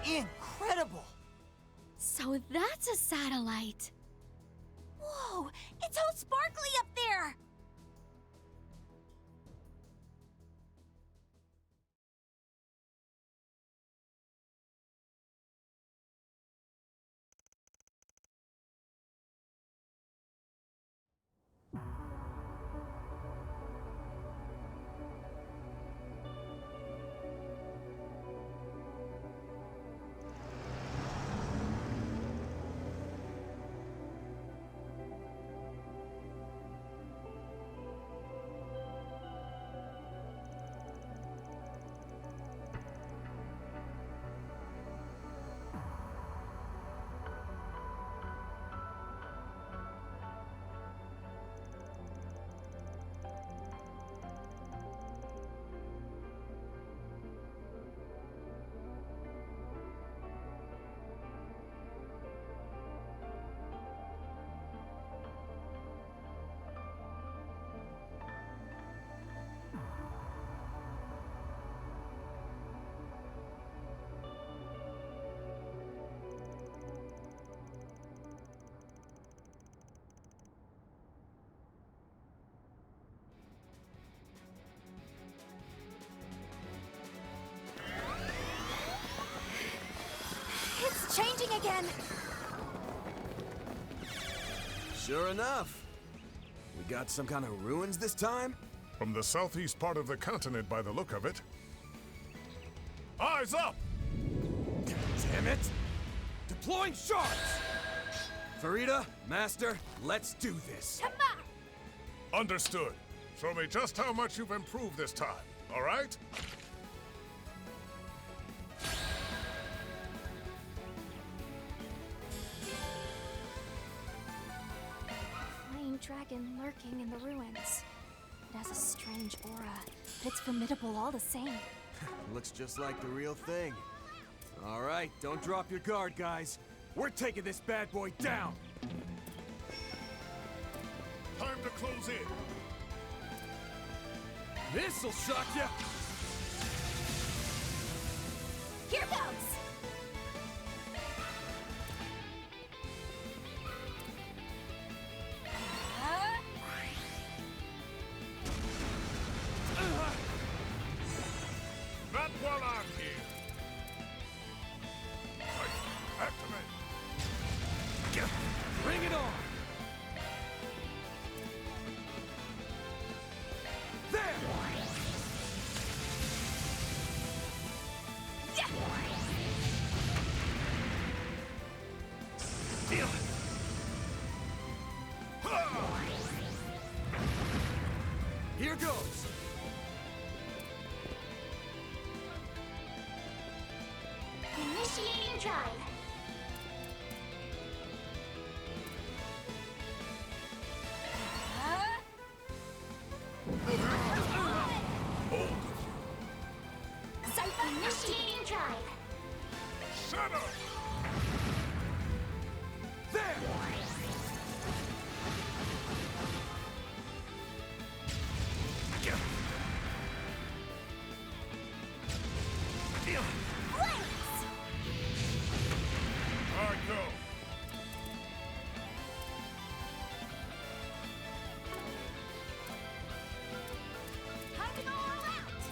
Incredible! So that's a satellite. Whoa, it's all sparkly up there! It's changing again! Sure enough. We got some kind of ruins this time? From the southeast part of the continent by the look of it. Eyes up! Damn it! Deploying sharks! Farida, Master, let's do this. Come back! Understood. Show me just how much you've improved this time, all right? Flying dragon lurking in the ruins. It has a strange aura, but it's formidable all the same. Looks just like the real thing. All right, don't drop your guard, guys. We're taking this bad boy down! Time to close in. This'll shock ya! Here goes! Not while I'm here. Right. Activate. Bring it on! There! Deal it! Here goes! Initiating drive. Initiating drive. Shut up! There! Deal it! Blaze! All right, go. Time to go all out!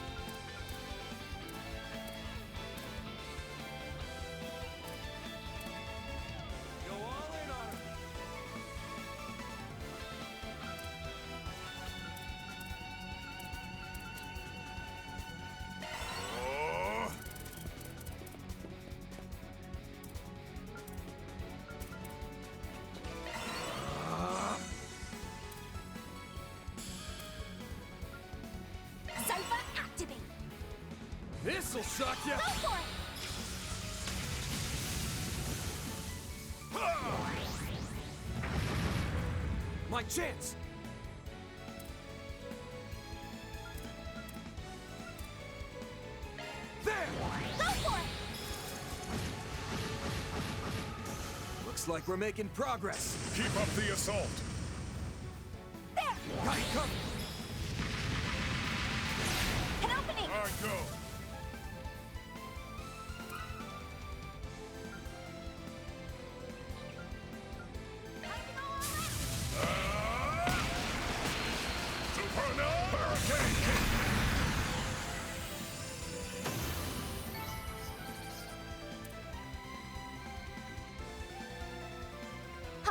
Go all in on him! Oh. Cypher activate! This'll shock ya! Go for it! My chance! There! Go for it! Looks like we're making progress. Keep up the assault. There! Got it covered! An opening! All right, go.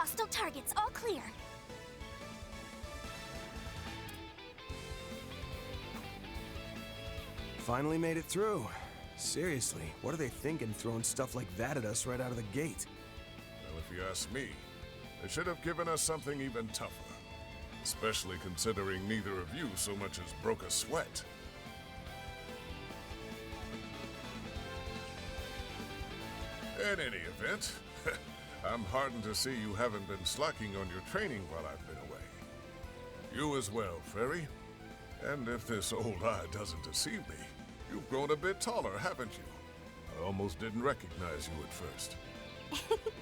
Hostile targets, all clear. Finally made it through. Seriously, what are they thinking throwing stuff like that at us right out of the gate? Well, if you ask me, they should have given us something even tougher. Especially considering neither of you so much as broke a sweat. In any event, I'm heartened to see you haven't been slacking on your training while I've been away. You as well, Fairy. And if this old eye doesn't deceive me, you've grown a bit taller, haven't you? I almost didn't recognize you at first.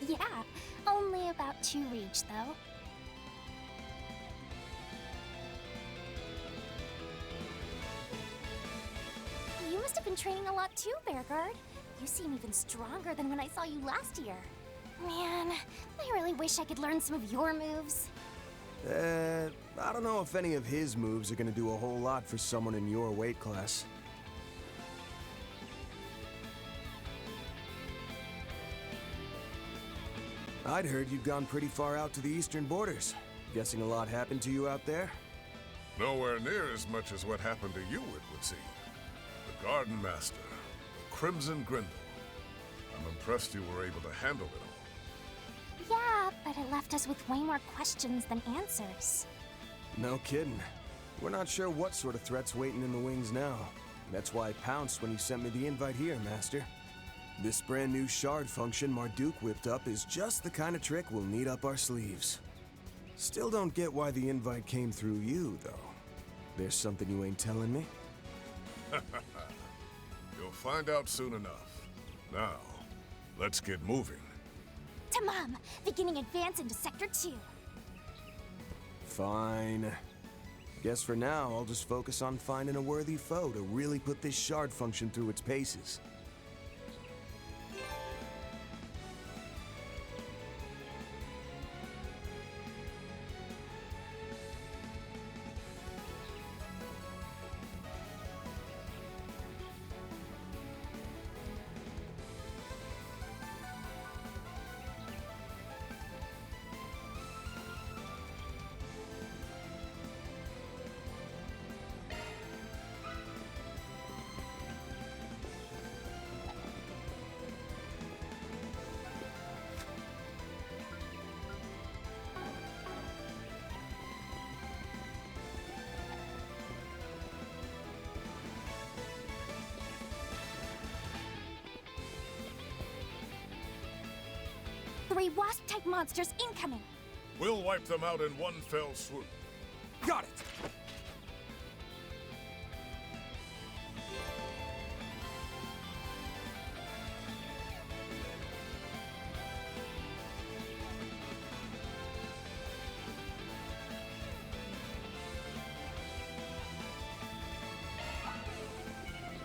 Yeah, only about 2 reach, though. You must have been training a lot too, Bearguard. You seem even stronger than when I saw you last year. Man, I really wish I could learn some of your moves. I don't know if any of his moves are gonna do a whole lot for someone in your weight class. I'd heard you'd gone pretty far out to the eastern borders. Guessing a lot happened to you out there? Nowhere near as much as what happened to you, it would seem. The Garden Master, the Crimson Grindel. I'm impressed you were able to handle it all. Yeah, but it left us with way more questions than answers. No kidding. We're not sure what sort of threat's waiting in the wings now. That's why I pounced when you sent me the invite here, Master. This brand new shard function Marduk whipped up is just the kind of trick we'll need up our sleeves. Still don't get why the invite came through you, though. There's something you ain't telling me? You'll find out soon enough. Now, let's get moving. Tamam, beginning advance into Sector 2. Fine. Guess for now, I'll just focus on finding a worthy foe to really put this shard function through its paces. Three wasp-type monsters incoming! We'll wipe them out in one fell swoop. Got it!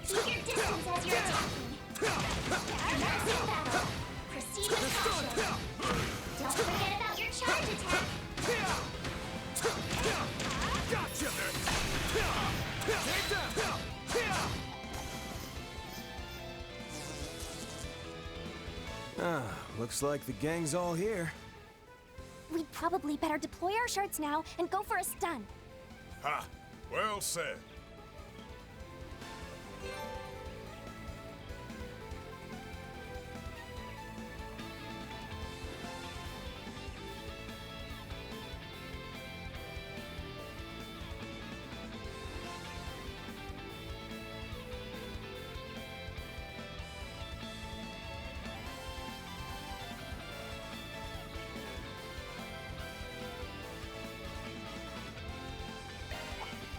Keep your distance as you're attacking. Next in battle. Proceed with caution. Don't forget about your charge attack. Gotcha! Take that! Looks like the gang's all here. We'd probably better deploy our shards now and go for a stun. Ha! Well said.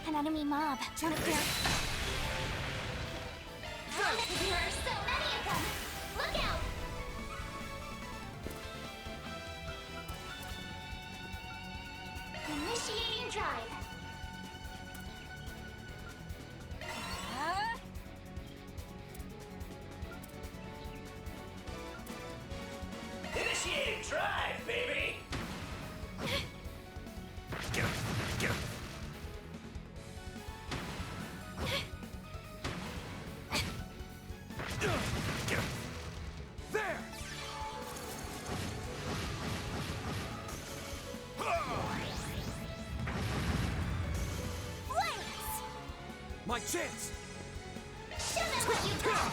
An enemy mob. One of their... There are so many of them! Look out! Initiating drive. Initiating drive, baby! Get him! Get him! There! My chance! Show them what you got!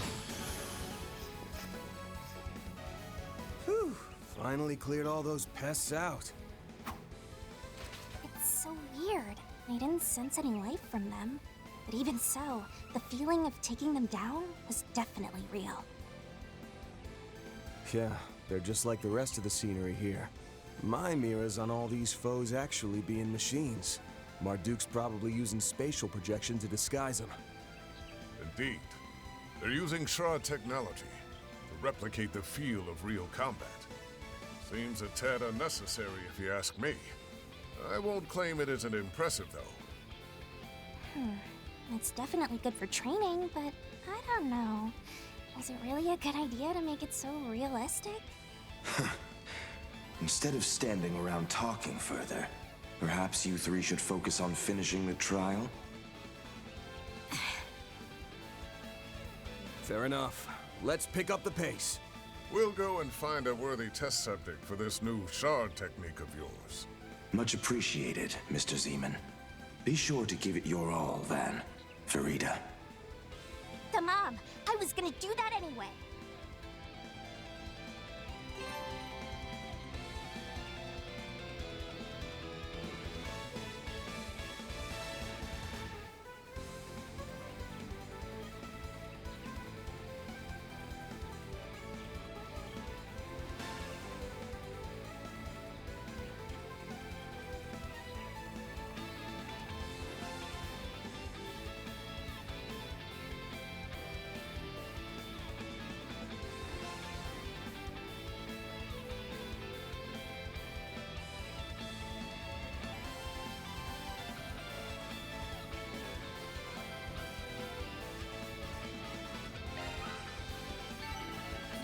Whew. Finally cleared all those pests out. It's so weird. I didn't sense any life from them. But even so, the feeling of taking them down was definitely real. Yeah, they're just like the rest of the scenery here. My mirrors on all these foes actually being machines. Marduk's probably using spatial projection to disguise them. Indeed. They're using Shard technology to replicate the feel of real combat. Seems a tad unnecessary if you ask me. I won't claim it isn't impressive, though. It's definitely good for training, but I don't know. Is it really a good idea to make it so realistic? Instead of standing around talking further, perhaps you three should focus on finishing the trial? Fair enough. Let's pick up the pace. We'll go and find a worthy test subject for this new Shard technique of yours. Much appreciated, Mr. Zeman. Be sure to give it your all, then, Farida. The mom! I was gonna do that anyway!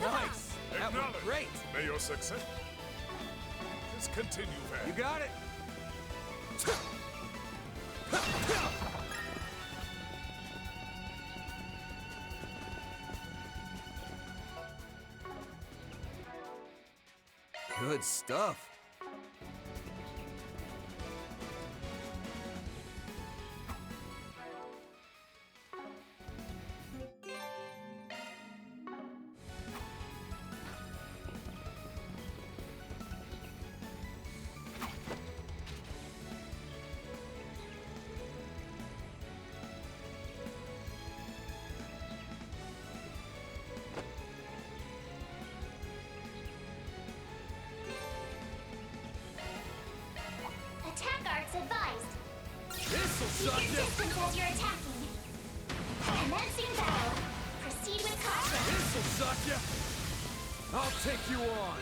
Nice! That went Acknowledged. great! May your success. Just continue, Van. You got it! Good stuff. Attack arts advised! This'll Keep your distance as you're attacking. Commencing battle. Proceed with caution. This'll suck ya! I'll take you on!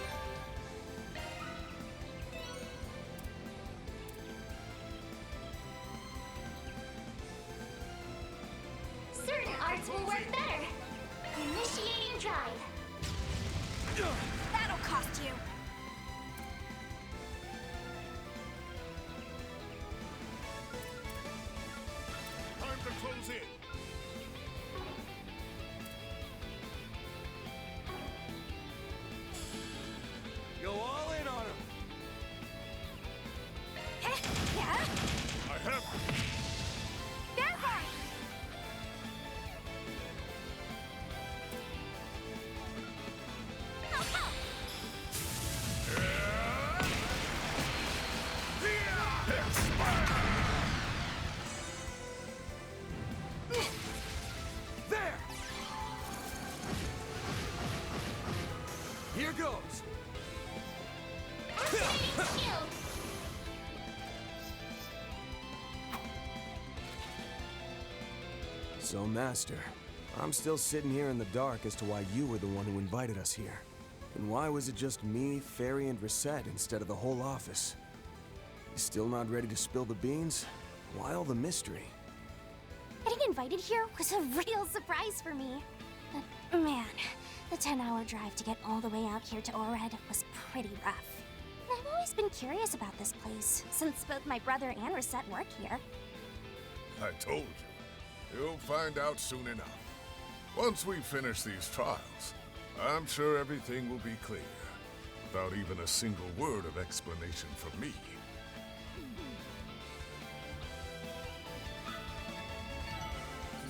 Certain arts will work better. Initiating drive. That'll cost you. Time to close in. Go all in on him! Yeah? I have. Vanguard! There! Here goes! Activating skill. So, Master, I'm still sitting here in the dark as to why you were the one who invited us here. And why was it just me, Fairy, and Reset instead of the whole office? You still not ready to spill the beans? Why all the mystery? Getting invited here was a real surprise for me. But man, the 10-hour drive to get all the way out here to Ored was pretty rough. And I've always been curious about this place, since both my brother and Reset work here. I told you. You'll find out soon enough. Once we finish these trials, I'm sure everything will be clear, without even a single word of explanation from me.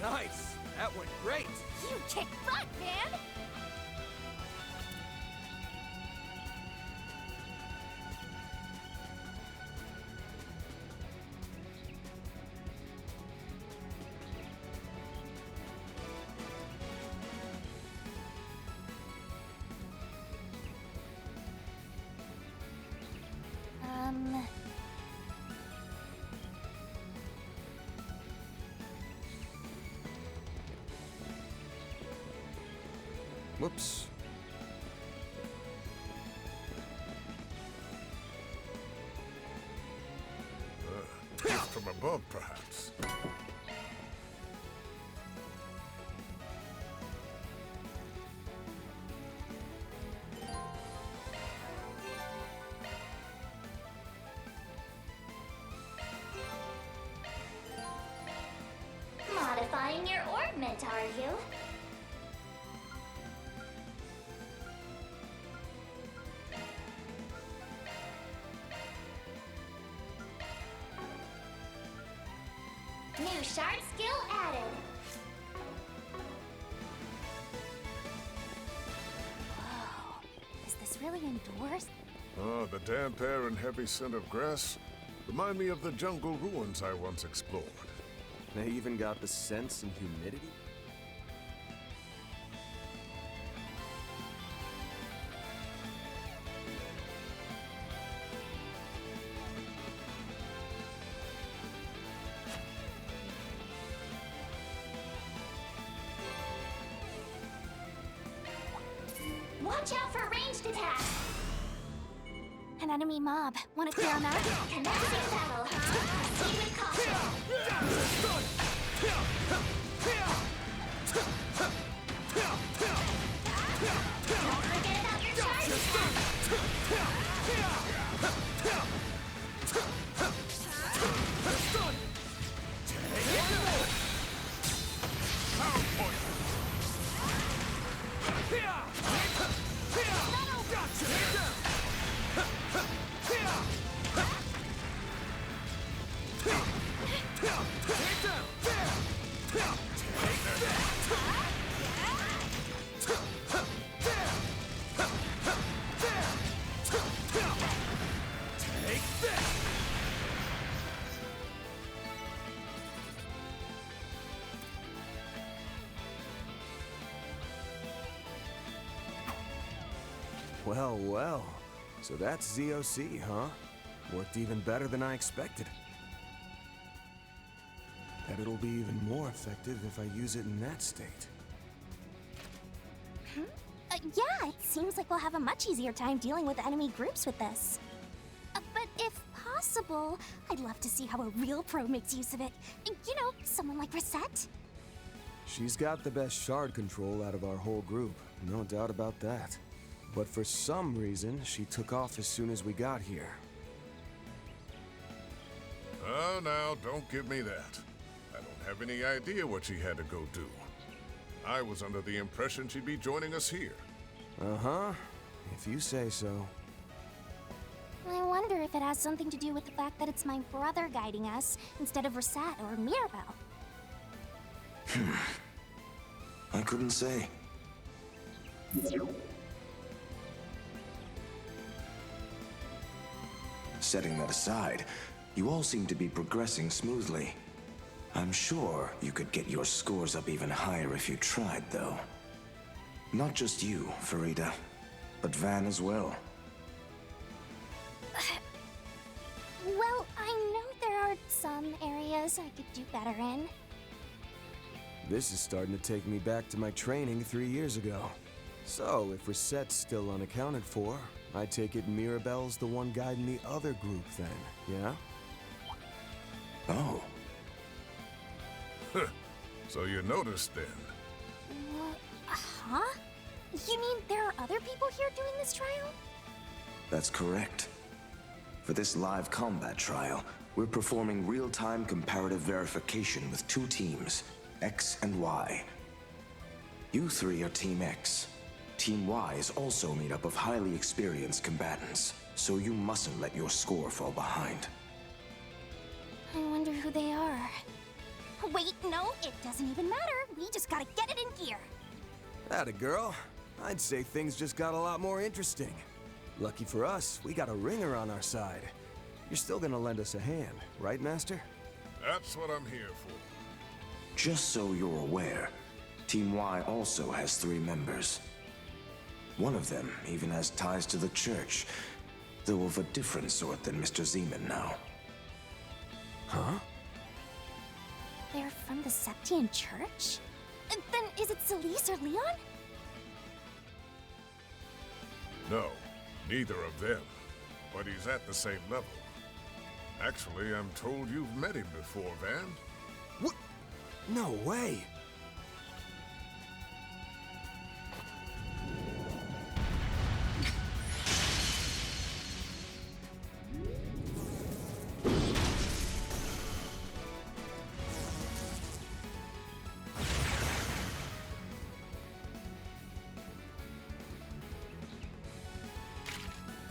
Nice! That went great! You kick butt, man! Whoops. Gift from above, perhaps. Modifying your orbment, are you? New shard skill added. Whoa. Is this really indoors? Oh, the damp air and heavy scent of grass remind me of the jungle ruins I once explored. They even got the sense and humidity? Watch out for ranged attacks. An enemy mob. Wanna clear him out? Commencing battle. Proceed with caution. Don't forget about your charge Well, well. So that's ZOC, huh? Worked even better than I expected. Bet it'll be even more effective if I use it in that state. Yeah, it seems like we'll have a much easier time dealing with enemy groups with this. But if possible, I'd love to see how a real pro makes use of it. You know, someone like Reset. She's got the best shard control out of our whole group, no doubt about that. But for some reason, she took off as soon as we got here. Oh, now, don't give me that. I don't have any idea what she had to go do. I was under the impression she'd be joining us here. Uh-huh. If you say so. I wonder if it has something to do with the fact that it's my brother guiding us instead of Reset or Mirabelle. I couldn't say. Setting that aside, you all seem to be progressing smoothly. I'm sure you could get your scores up even higher if you tried, though. Not just you, Farida, but Van as well. Well, I know there are some areas I could do better in. This is starting to take me back to my training 3 years ago. So, if Reset's still unaccounted for, I take it Mirabelle's the one guiding the other group then, yeah? Oh, So you noticed then. Huh? You mean there are other people here doing this trial? that's correct. For this live combat trial, we're performing real-time comparative verification with 2 teams, X and Y. You 3 are Team X. Team Y is also made up of highly experienced combatants, so you mustn't let your score fall behind. I wonder who they are. Wait, no, it doesn't even matter. We just gotta get it in gear. Atta girl. I'd say things just got a lot more interesting. Lucky for us, we got a ringer on our side. You're still gonna lend us a hand, right, Master? That's what I'm here for. Just so you're aware, Team Y also has 3 members. One of them even has ties to the church, though of a different sort than Mr. Zeman now. Huh? They're from the Septian Church? Then is it Celise or Leon? No, neither of them. But he's at the same level. Actually, I'm told you've met him before, Van. What? No way!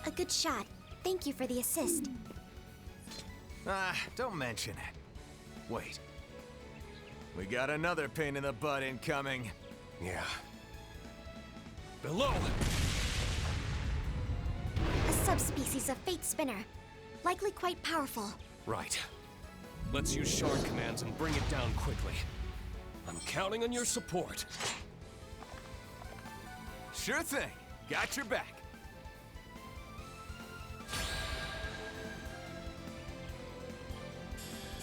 A good shot. Thank you for the assist. Don't mention it. Wait. We got another pain in the butt incoming. Yeah. Below! A subspecies of Fate Spinner. Likely quite powerful. Right. Let's use shard commands and bring it down quickly. I'm counting on your support. Sure thing. Got your back.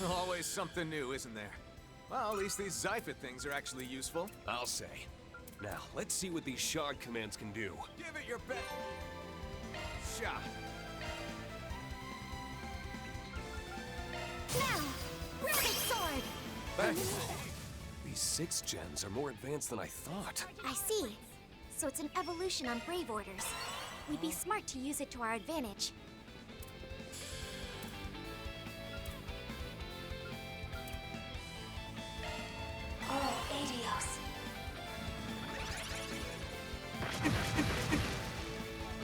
Always something new, isn't there? Well, at least these Zyphid things are actually useful. I'll say. Now, let's see what these shard commands can do. Give it your best shot. Now! Perfect sword! Thanks. These 6 gens are more advanced than I thought. I see. So it's an evolution on Brave Orders. We'd be smart to use it to our advantage. Oh, Adios.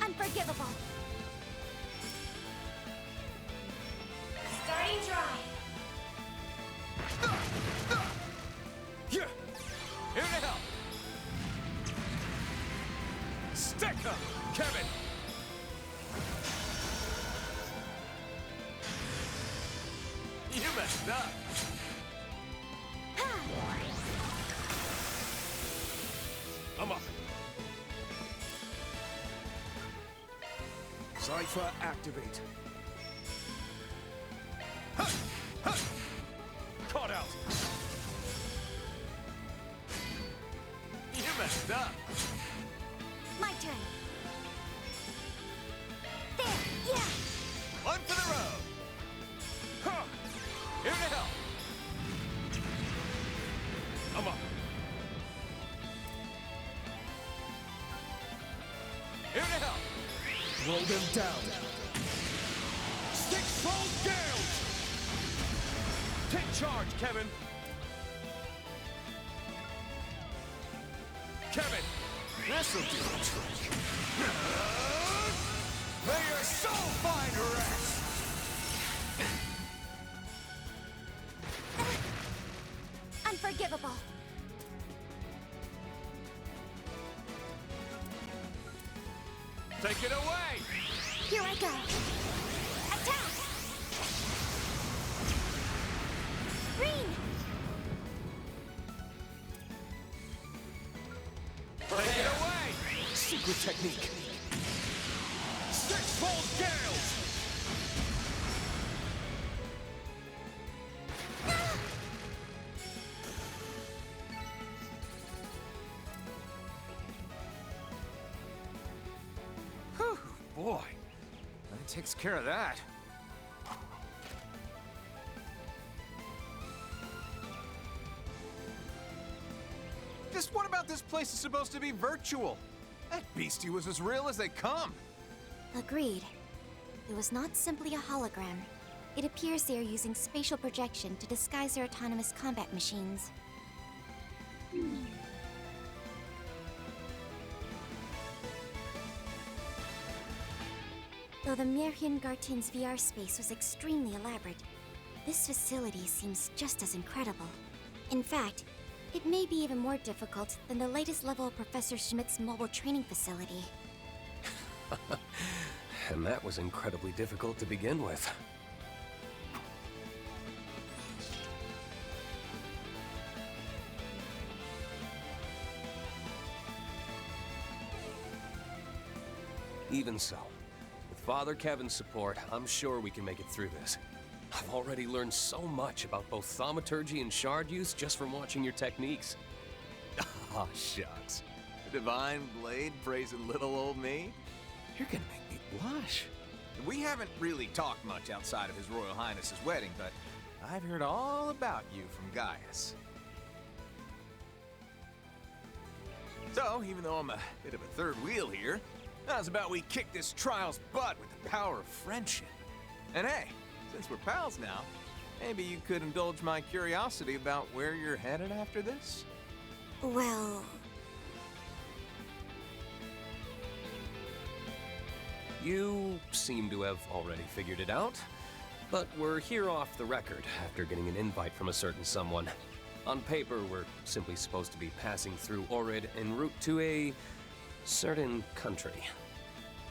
Unforgivable. Starting dry. Here to help. Stick up, Kevin. You messed up. I'm up. Zypha activate. Caught out. You messed up. My turn. There, yeah. One for the road. Huh. Here to help. I'm up. Here to help. Roll them down. 6-fold gales! Take charge, Kevin! Kevin, this'll do the trick. May your soul find rest. Unforgivable. Take it away. Here I go. Attack! Green! Take it away. Secret technique. 6-fold gales! Whew, boy, that takes care of that. Just what about this place is supposed to be virtual? That beastie was as real as they come. Agreed. It was not simply a hologram. It appears they are using spatial projection to disguise their autonomous combat machines. Though the Mirhian Gartin's VR space was extremely elaborate, this facility seems just as incredible. In fact, it may be even more difficult than the latest level of Professor Schmidt's mobile training facility. And that was incredibly difficult to begin with. Even so, with Father Kevin's support, I'm sure we can make it through this. I've already learned so much about both thaumaturgy and shard use just from watching your techniques. Aw, shucks. The Divine Blade praising little old me? You're gonna make me blush. We haven't really talked much outside of His Royal Highness's wedding, but I've heard all about you from Gaius. So, even though I'm a bit of a third wheel here, how's about we kick this trial's butt with the power of friendship? And hey, since we're pals now, maybe you could indulge my curiosity about where you're headed after this? Well... You seem to have already figured it out, but we're here off the record after getting an invite from a certain someone. On paper, we're simply supposed to be passing through Orid en route to a certain country.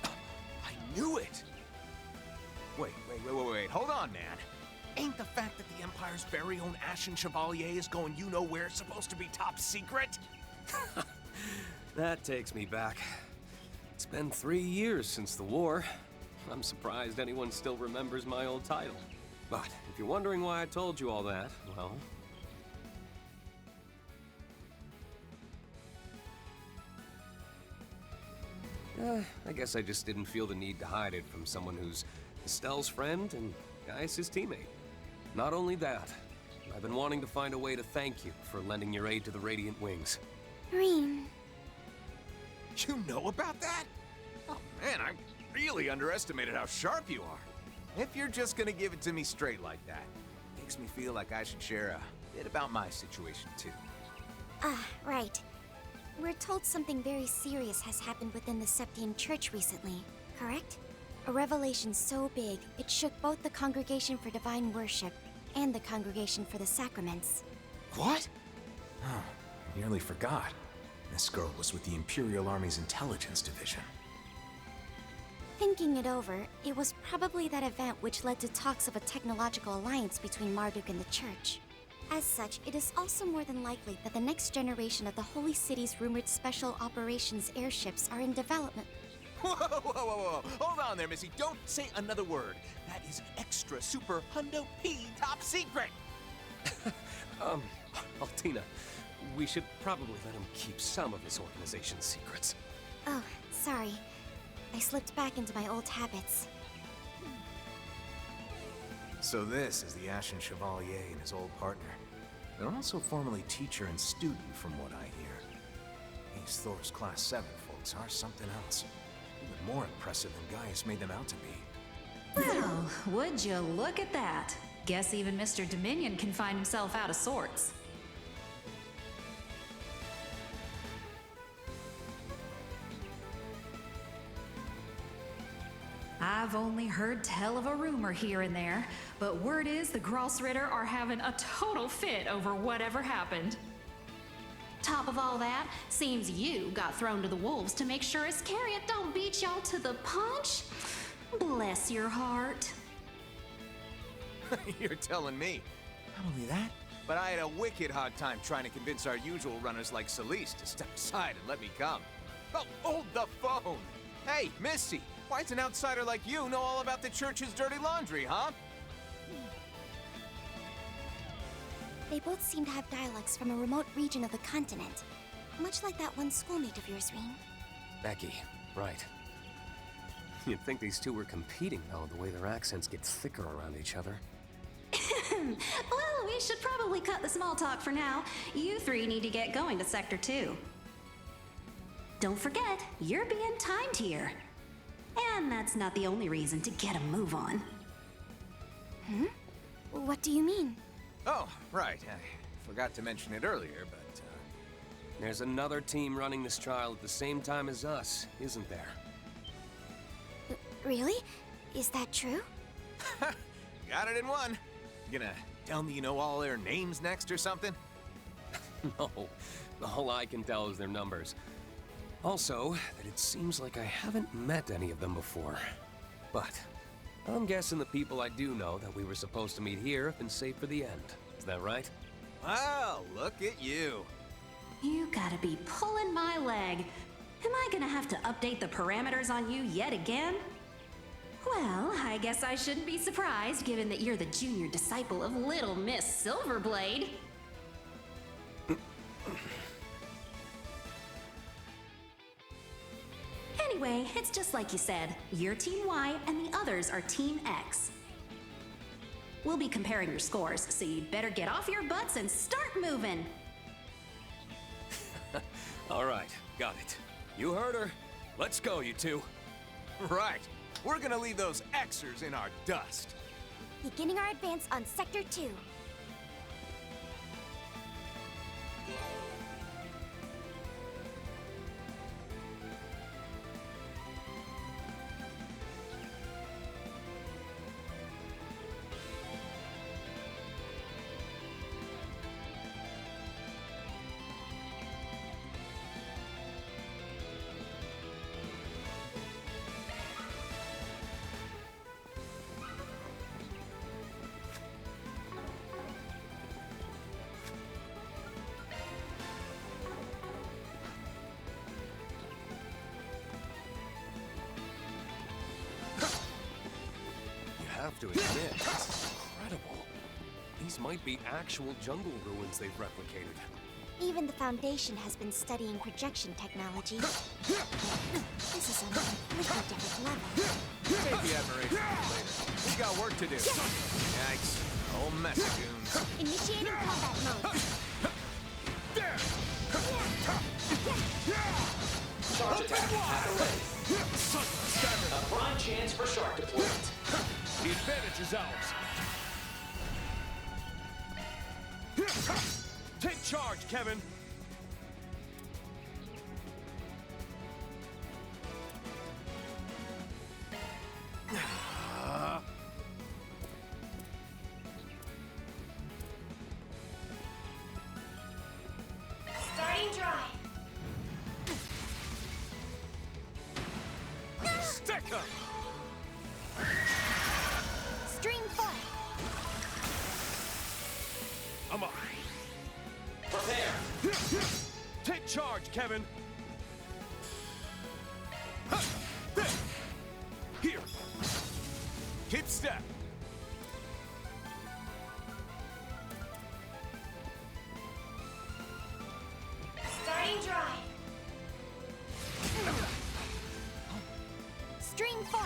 I knew it! Wait, hold on, man. Ain't the fact that the Empire's very own Ashen Chevalier is going you-know-where supposed to be top secret? That takes me back. It's been 3 years since the war. I'm surprised anyone still remembers my old title. But if you're wondering why I told you all that, well... I guess I just didn't feel the need to hide it from someone who's Estelle's friend and Gaius' teammate. Not only that, I've been wanting to find a way to thank you for lending your aid to the Radiant Wings. Rean... You know about that? Oh man, I really underestimated how sharp you are. If you're just gonna give it to me straight like that, makes me feel like I should share a bit about my situation too. Right. We're told something very serious has happened within the Septian Church recently, correct? A revelation so big, it shook both the Congregation for Divine Worship and the Congregation for the Sacraments. What? Oh, I nearly forgot. This girl was with the Imperial Army's Intelligence Division. Thinking it over, it was probably that event which led to talks of a technological alliance between Marduk and the Church. As such, it is also more than likely that the next generation of the Holy City's rumored special operations airships are in development. Whoa. Hold on there, Missy. Don't say another word. That is extra super hundo P top secret. Altina, we should probably let him keep some of his organization's secrets. Oh, sorry. I slipped back into my old habits. So this is the Ashen Chevalier and his old partner. They're also formerly teacher and student, from what I hear. These Thor's Class 7 folks are something else. Even more impressive than Gaius made them out to be. Well, would you look at that? Guess even Mr. Dominion can find himself out of sorts. I've only heard tell of a rumor here and there, but word is the Grossritter are having a total fit over whatever happened. Top of all that, seems you got thrown to the wolves to make sure Iscariot don't beat y'all to the punch. Bless your heart. You're telling me. Not only that, but I had a wicked hard time trying to convince our usual runners like Celeste to step aside and let me come. Oh, hold the phone! Hey, Missy, why does an outsider like you know all about the church's dirty laundry, huh? They both seem to have dialects from a remote region of the continent. Much like that one schoolmate of yours, Rean. Becky, right. You'd think these two were competing, though, the way their accents get thicker around each other. Well, we should probably cut the small talk for now. You three need to get going to Sector 2. Don't forget, you're being timed here. And that's not the only reason to get a move on. What do you mean? Oh, right. I forgot to mention it earlier, but, There's another team running this trial at the same time as us, isn't there? Really? Is that true? got it in one. You gonna tell me you know all their names next or something? No, all I can tell is their numbers. Also, that it seems like I haven't met any of them before. But I'm guessing the people I do know that we were supposed to meet here have been saved for the end. Is that right? Wow, look at you. You gotta be pulling my leg. Am I gonna have to update the parameters on you yet again? Well, I guess I shouldn't be surprised given that you're the junior disciple of Little Miss Silverblade. Anyway, it's just like you said. You're Team Y and the others are Team X. We'll be comparing your scores, so you'd better get off your butts and start moving. All right, got it. You heard her. Let's go, you two. Right. We're gonna leave those Xers in our dust. Beginning our advance on Sector 2. I have to admit, this is incredible. These might be actual jungle ruins they've replicated. Even the Foundation has been studying projection technology. This is on a completely different level. Save the admiration for later. We've got work to do. Yikes. Whole mess of goons. Initiating combat mode. Charge attack at the ready. A prime chance for shark deployment. The advantage is ours. Take charge, Kevin. Starting drive. Stick 'em! Stream 4. I'm on. Prepare. Take charge, Kevin. Here. Keep step. Starting drive. Stream 4.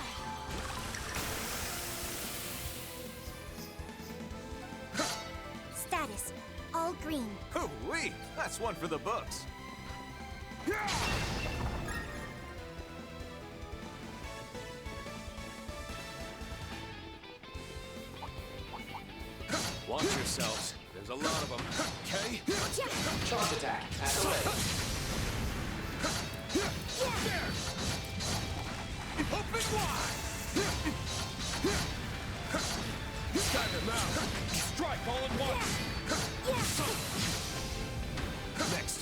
Status. All green. Hoo-wee! That's one for the books. Watch yourselves. There's a lot of them. Okay? Charge attack at the ready. Open wide! Stagger them out. Strike all at once. Next.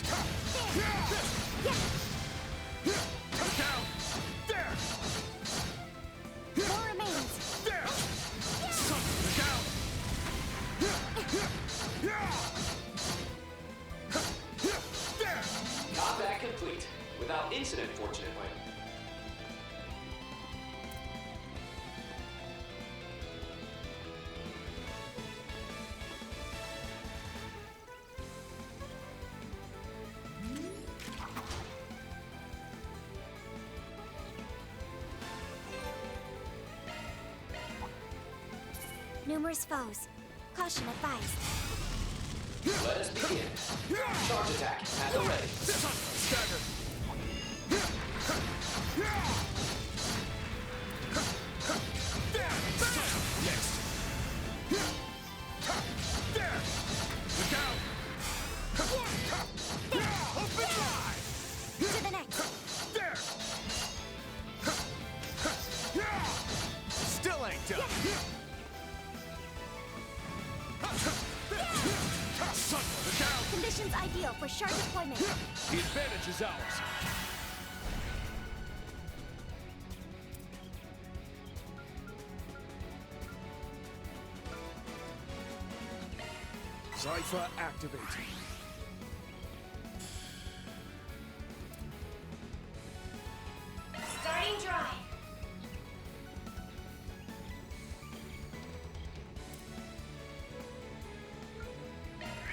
Down. There. More remains. There. Down. There. Combat complete. Without incident, fortunately. Numerous foes. Caution advised. Let us begin. Charge attack at the ready. Stagger. Next. There. Look out. Open wide. To the next. There. Still ain't done. Son, look out. Condition Conditions ideal for shard deployment. The advantage is ours. Cypher activate. Starting drive.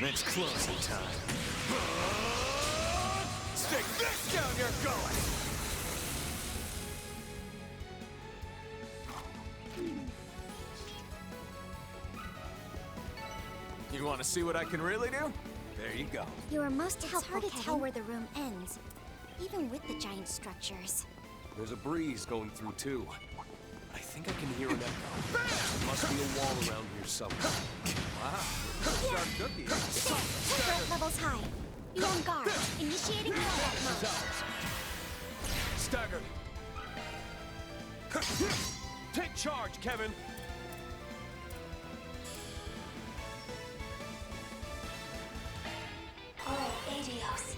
It's closing time. Stick this down your gullet! You want to see what I can really do? There you go. You are most helpful, It's hard to Kevin. tell where the room ends, even with the giant structures. There's a breeze going through, too. I think I can hear an echo. There must be a wall around here somewhere. Wow. Sharp cookie. Threat levels high. Be on guard. Initiating combat mode. Staggered. Take charge, Kevin. Oh, Adios.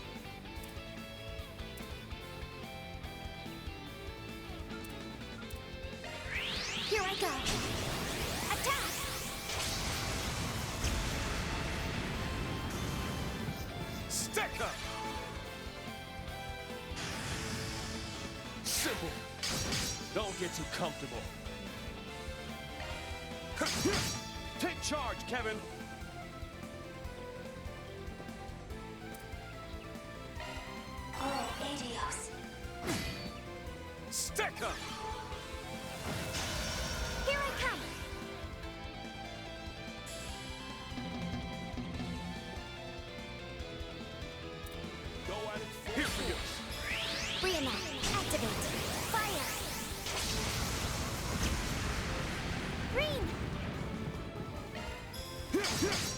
Here I go. Attack! Stick up. Simple. Don't get too comfortable. Take charge, Kevin. Oh, Adios. Stick up. Here I come! Go at it. Here for you. Reenact. Activate. Fire! Green!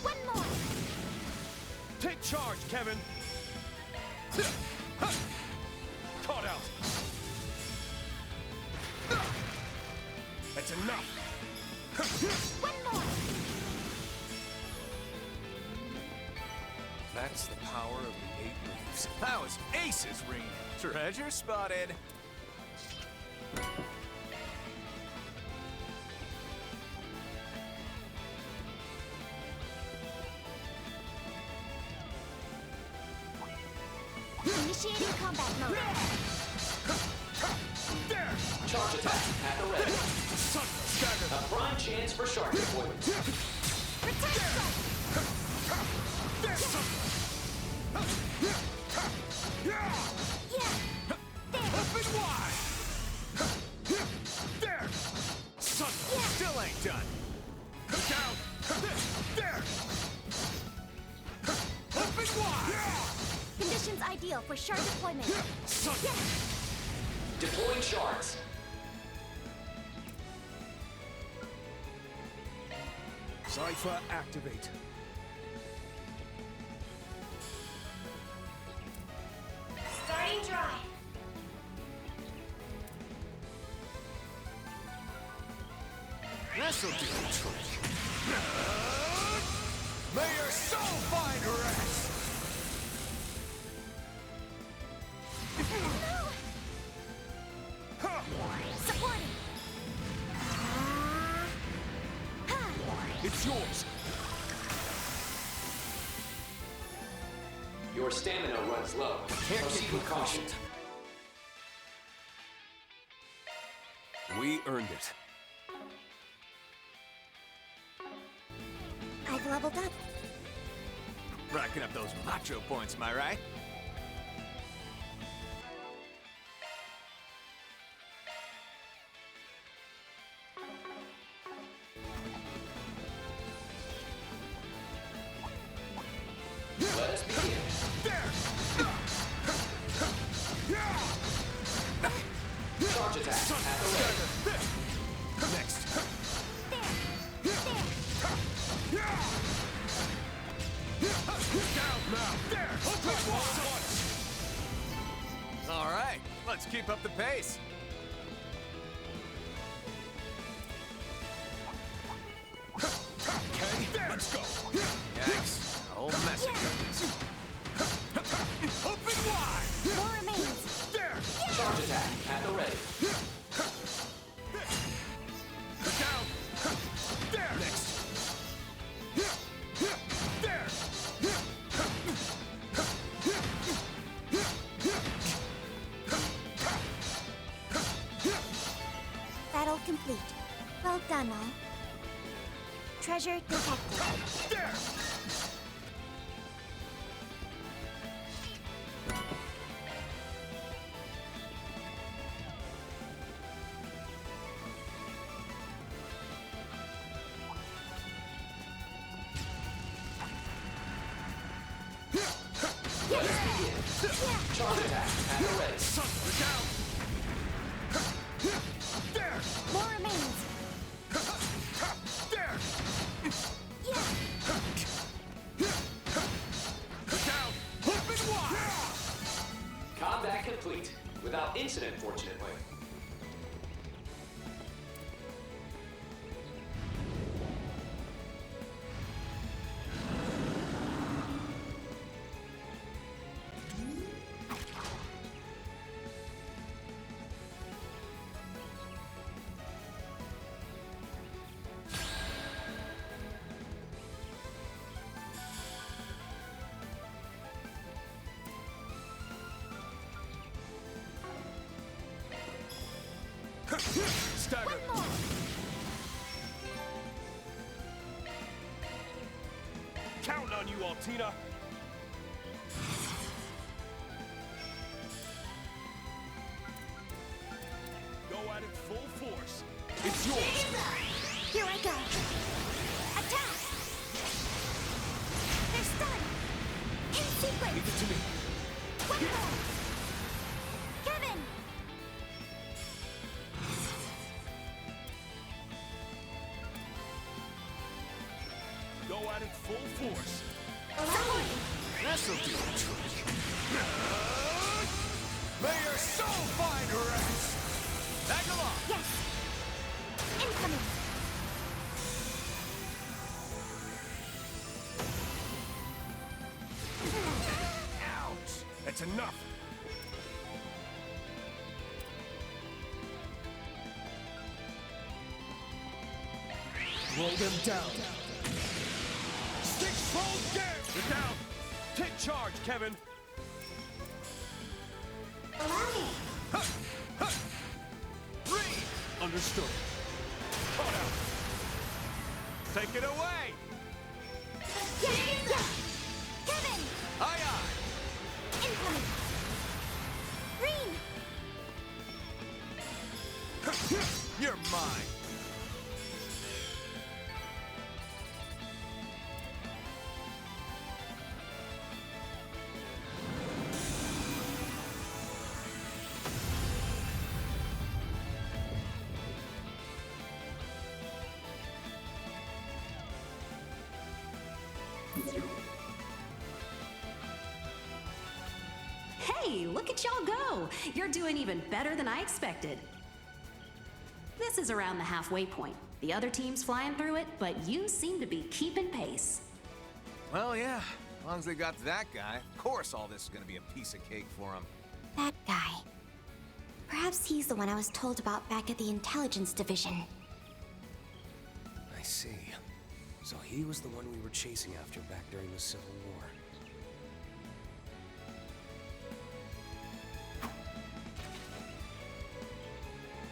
One more! Take charge, Kevin. Caught out. That's enough. One more! That's the power of the 8 leaves. That was Ace's ring. Treasure spotted. Initiating combat mode. There. Charge attack at the ready. Son, stagger. A prime chance for shark deployment. Return strike! There, son. Yeah! There! Open wide. There. Son, Still ain't done. down. There. Open wide. Conditions ideal for shard deployment. Son. Deploying shards. Cypher activate. Starting drive. This'll do the trick. May your soul find rest! Supporting! It's yours. Your stamina runs low. Proceed with caution. We earned it. I've leveled up. Racking up those macho points, am I right? Let us begin. Charge attack at the ready. Next. Down now. There. Open wide. All right, let's keep up the pace. Okay, let's go. Yikes, a whole mess of cookies. Well done, all. Treasure detected. There! Charge attack at the ready. Look out! There! More remains. There! Yeah. Look out! Open wide! Combat complete. Without incident, fortunately. Stagger! Counting on you, Altina! Go at it full force. It's yours! Here I go. Attack! They're stunned. In sequence. Leave it to me. One more. Kevin! Go at it full force. Someone! This'll do the trick. May your soul find rest! Tag along! Yes. Incoming. Ouch! That's enough! Roll them down. Six-fold game! Look out! Take charge, Kevin! Three! Understood. Caught out. Take it away! Yeah. Kevin! Aye, aye! Incoming. Green! You're mine! Hey, look at y'all go! You're doing even better than I expected. This is around the halfway point. The other team's flying through it, but you seem to be keeping pace. Well, yeah. As long as they got that guy, of course all this is gonna be a piece of cake for them. That guy. Perhaps he's the one I was told about back at the intelligence division. I see. So he was the one we were chasing after back during the Civil War.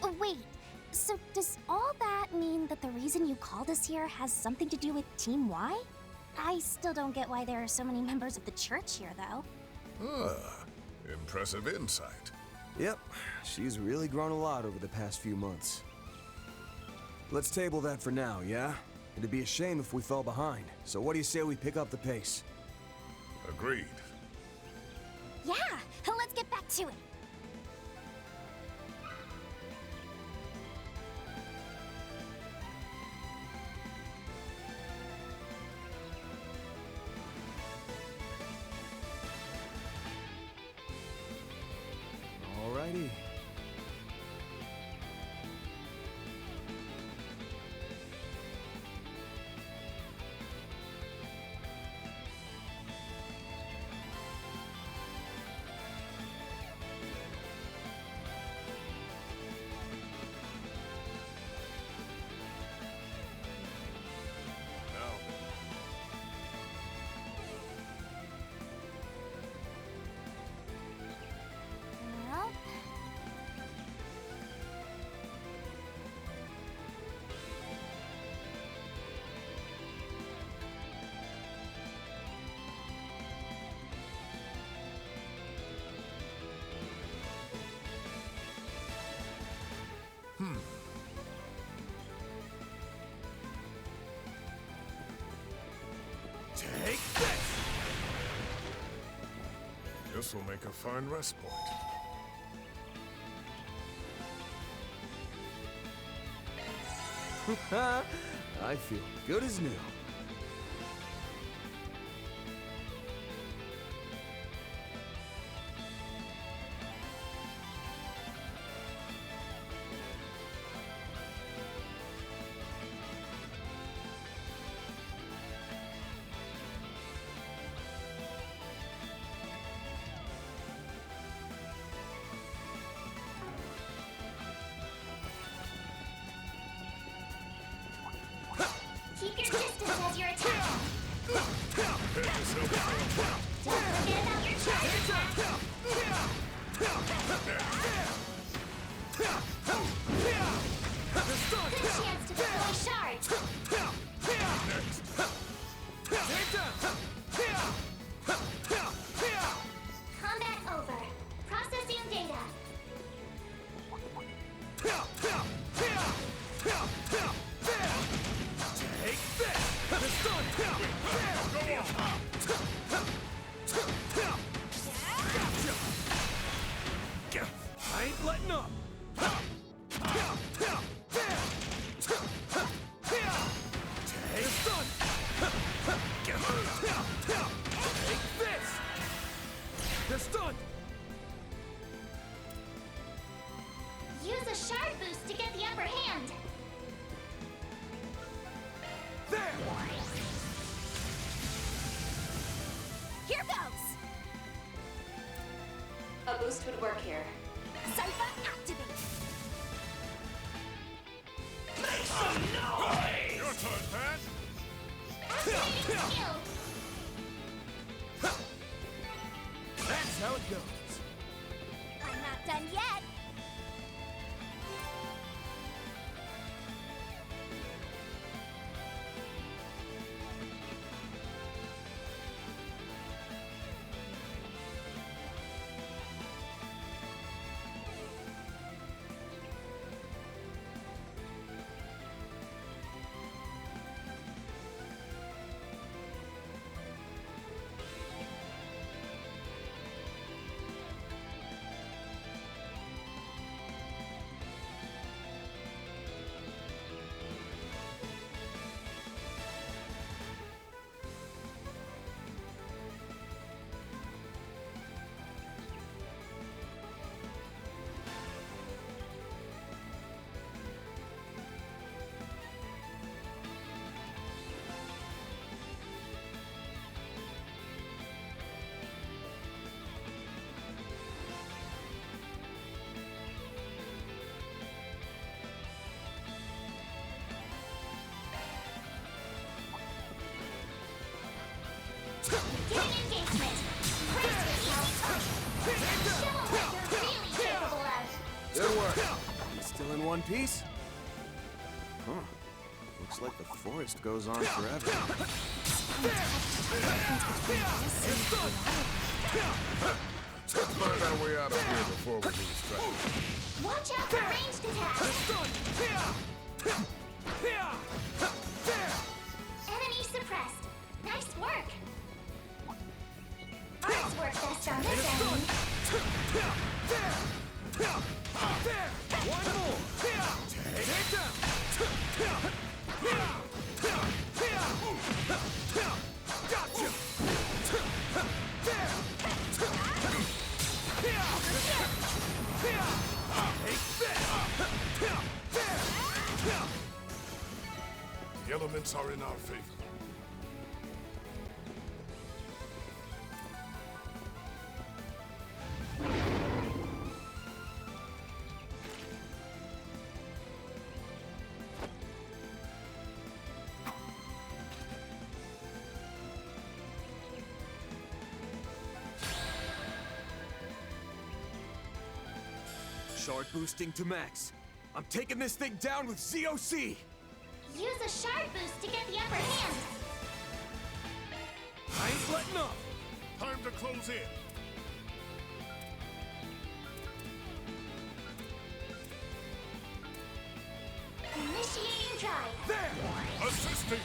Oh, wait. So does all that mean that the reason you called us here has something to do with Team Y? I still don't get why there are so many members of the church here, though. Ah, impressive insight. Yep, she's really grown a lot over the past few months. Let's table that for now, yeah? It'd be a shame if we fell behind. So what do you say we pick up the pace? Agreed. Yeah, let's get back to it. Alrighty. Take this! This will make a fine rest point. I feel good as new. Keep your distance as you're attacking. Don't forget about your charge attack. Good chance to deploy shards. Combat over. Processing data. Take this! The sun! I ain't letting up! Take sun! Take this! The stun! Use a shard boost to get the upper hand. There! Here goes! A boost would work here. Cypher activate! Your turn, Pat. Activating skill. That's how it goes. I'm not done yet! Getting engagement. Brace yourself. Show 'em what you're really capable of. Good work. You still in one piece? Huh. Looks like the forest goes on forever. Let's find our way out of here before we lose track. Watch out for ranged attacks. Enemy suppressed. Nice work. Ours work best on this enemy. One more! Take it down! Gotcha! The elements are in our favor. Shard boosting to max. I'm taking this thing down with ZOC! Use a shard boost to get the upper hand. I ain't letting up! Time to close in. Initiating drive. There! Assisting.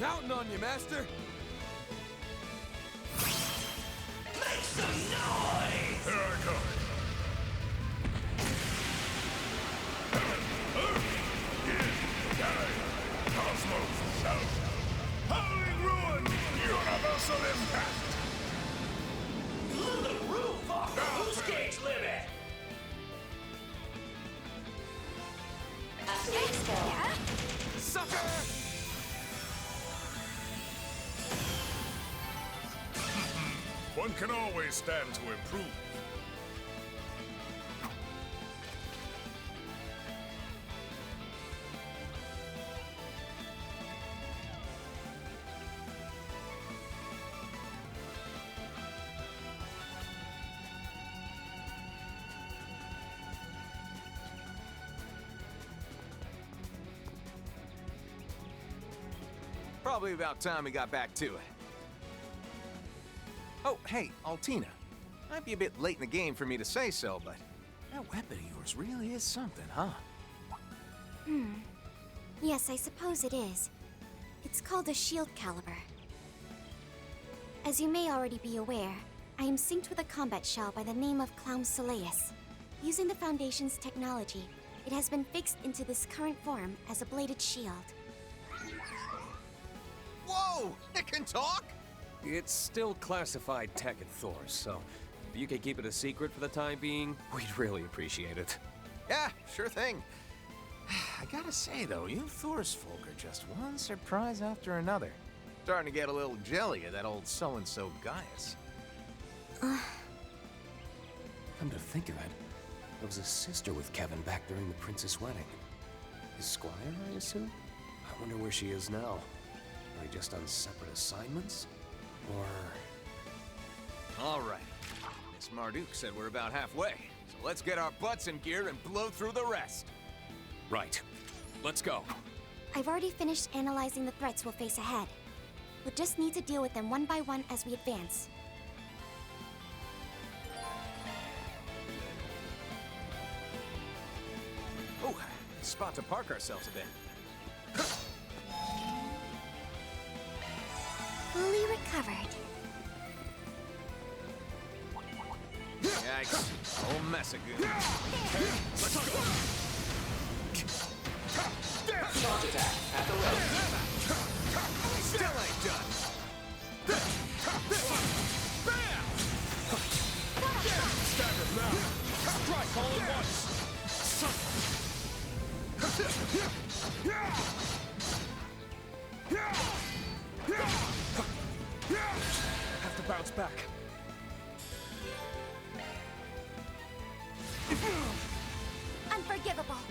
Counting on you, Master. Make some noise! Here I come. Cosmos shout. Howling ruin! Universal impact! Blew the roof off the boost gauge limit! Activate skill. Sucker! One can always stand to improve. Probably about time we got back to it. Oh, hey, Altina. Might be a bit late in the game for me to say so, but that weapon of yours really is something, huh? Yes, I suppose it is. It's called a shield caliber. As you may already be aware, I am synced with a combat shell by the name of Clown Soleus. Using the Foundation's technology, it has been fixed into this current form as a bladed shield. Whoa! It can talk? It's still classified tech at Thor, so if you could keep it a secret for the time being, we'd really appreciate it. Yeah, sure thing. I gotta say, though, you Thor's folk are just one surprise after another. Starting to get a little jelly of that old so-and-so Gaius. Come to think of it, there was a sister with Kevin back during the Princess' wedding. His squire, I assume? I wonder where she is now. Are they just on separate assignments? Or... All right. Miss Marduk said we're about halfway, so let's get our butts in gear and blow through the rest. Right. Let's go. I've already finished analyzing the threats we'll face ahead. We'll just need to deal with them one by one as we advance. Oh, spot to park ourselves a bit. Fully recovered. Yikes. Whole mess of good. Let's go. Charge attack at the ready. Still ain't done. Stagger now. Strike all at once. Have to bounce back. Unforgivable.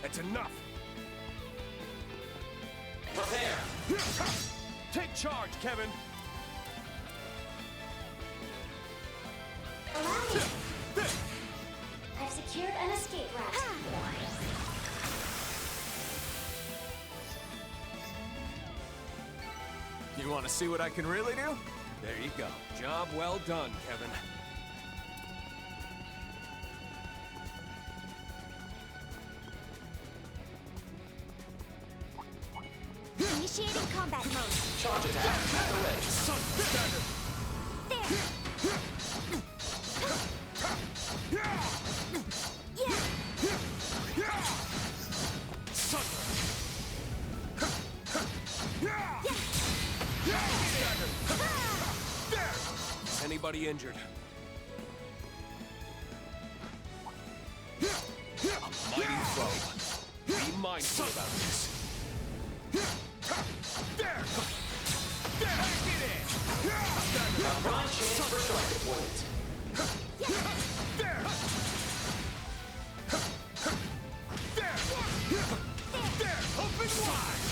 That's enough. Prepare. Take charge, Kevin. Allow me. I've secured an escape route. You want to see what I can really do? There you go. Job well done, Kevin. Initiating combat mode. Charge attack at the ready. Stagger. There. Anybody injured? A mighty foe. Be mindful about this. A prime chance for shark deployment. Open wide.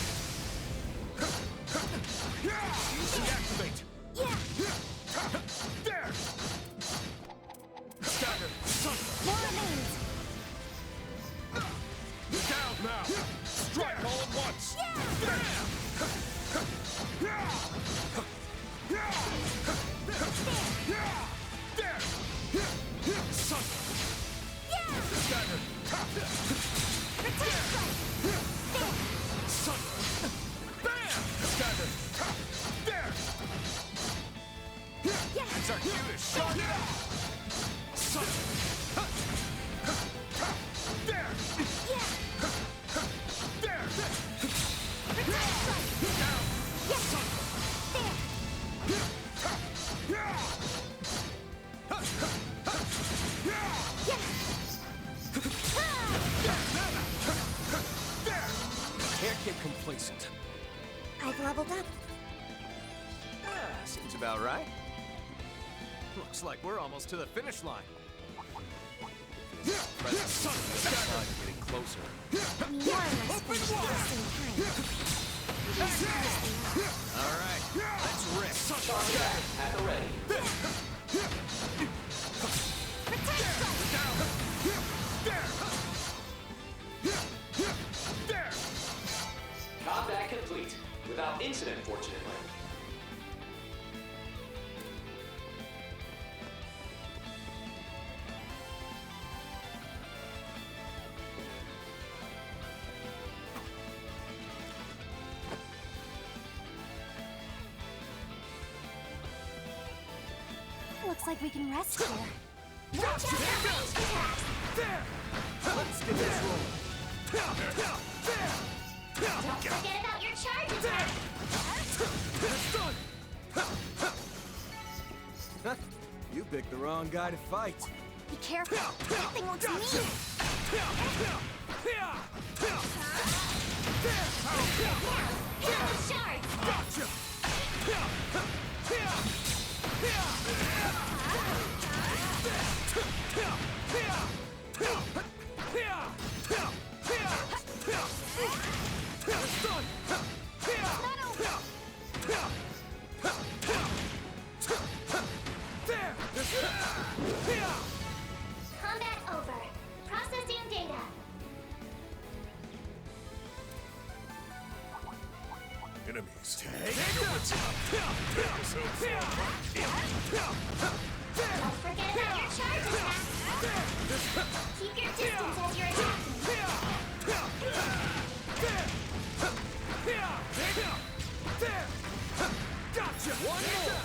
Easy activate. There. Stagger. More remains. Down now. Strike all at once. Can't get complacent. I've leveled up. Seems about right. Looks like we're almost to the finish line. Presence of the other side is getting closer. More or less finished at the same time. All right, let's rip. Charge at the ready. Combat complete. Without incident, fortunately. Looks like we can rest here. Watch out for ranged attacks! Let's get this rolling. Don't forget about your charge attack! You picked the wrong guy to fight. Be careful. That thing wants me. Hit the shards! Gotcha! Combat over. Processing data. Enemies. Don't forget about your charge attack! Keep your distance as you're attacking! Gotcha! One more!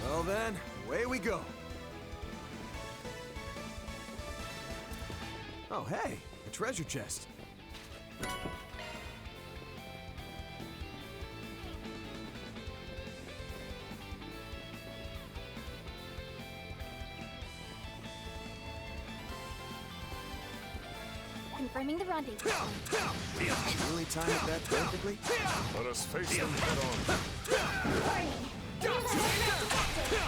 Well then, away we go. Oh hey, a treasure chest. Confirming the rendezvous. Really timed it that perfectly? Let us face them head on. Warning! New level threat detected!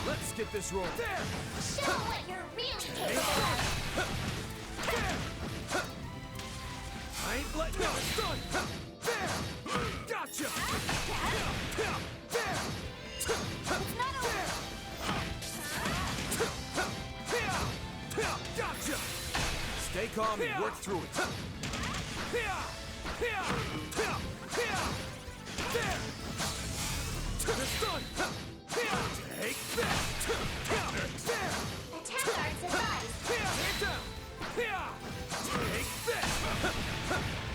Let's get this rolling. Show what you're really capable of! I ain't letting up. It's done. There. Gotcha. There. It's not over. Gotcha. Stay calm and work through it. There. It's done. Take that. There. Attack guards advised! Get down. Take this.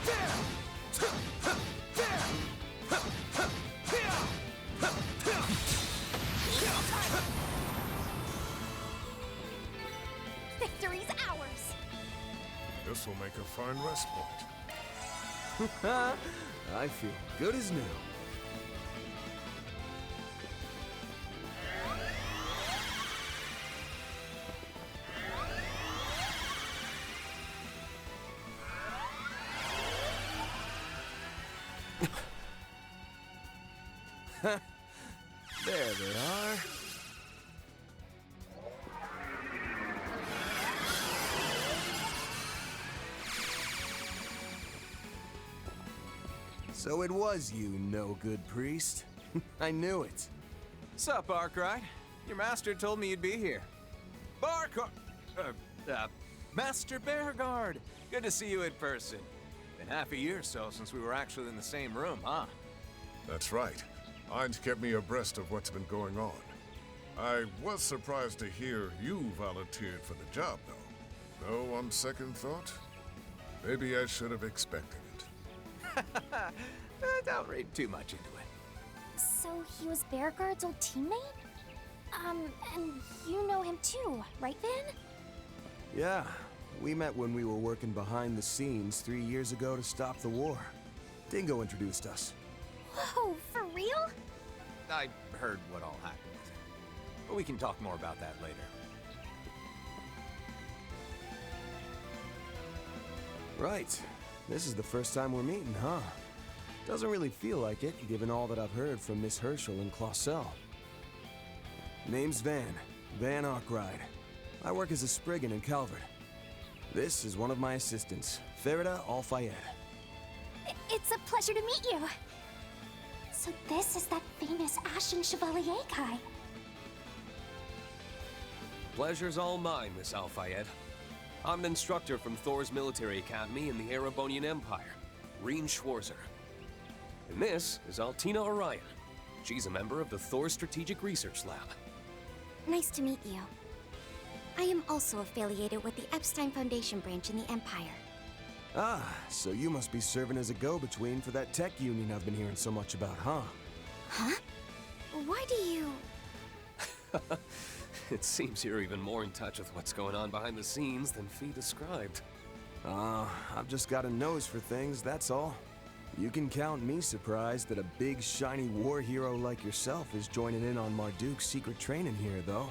There. Victory's ours. This will make a fine rest point. I feel good as new. There they are. So it was you, no-good priest. I knew it. Sup, Arkwright? Your master told me you'd be here. Master Beauregard. Good to see you in person. Been half a year or so since we were actually in the same room, huh? That's right. Ainz kept me abreast of what's been going on. I was surprised to hear you volunteered for the job, though. Though, on second thought, maybe I should have expected it. Don't read too much into it. So he was Beauregard's old teammate? And you know him too, right, Vin? Yeah, we met when we were working behind the scenes 3 years ago to stop the war. Dingo introduced us. Whoa, for real? I heard what all happened with it. But we can talk more about that later. Right. This is the first time we're meeting, huh? Doesn't really feel like it, given all that I've heard from Miss Herschel and Clausel. Name's Van Arkwright. I work as a Spriggan in Calvert. This is one of my assistants, Farida Al-Fayed. It's a pleasure to meet you. So this is that famous Ashen Chevalier guy. Pleasure's all mine, Miss Al-Fayed. I'm an instructor from Thor's military academy in the Erebonian Empire, Reen Schwarzer. And this is Altina Orion. She's a member of the Thor Strategic Research Lab. Nice to meet you. I am also affiliated with the Epstein Foundation branch in the Empire. Ah, so you must be serving as a go-between for that tech union I've been hearing so much about, huh? Huh? Why do you... It seems you're even more in touch with what's going on behind the scenes than Fee described. I've just got a nose for things, that's all. You can count me surprised that a big, shiny war hero like yourself is joining in on Marduk's secret training here, though.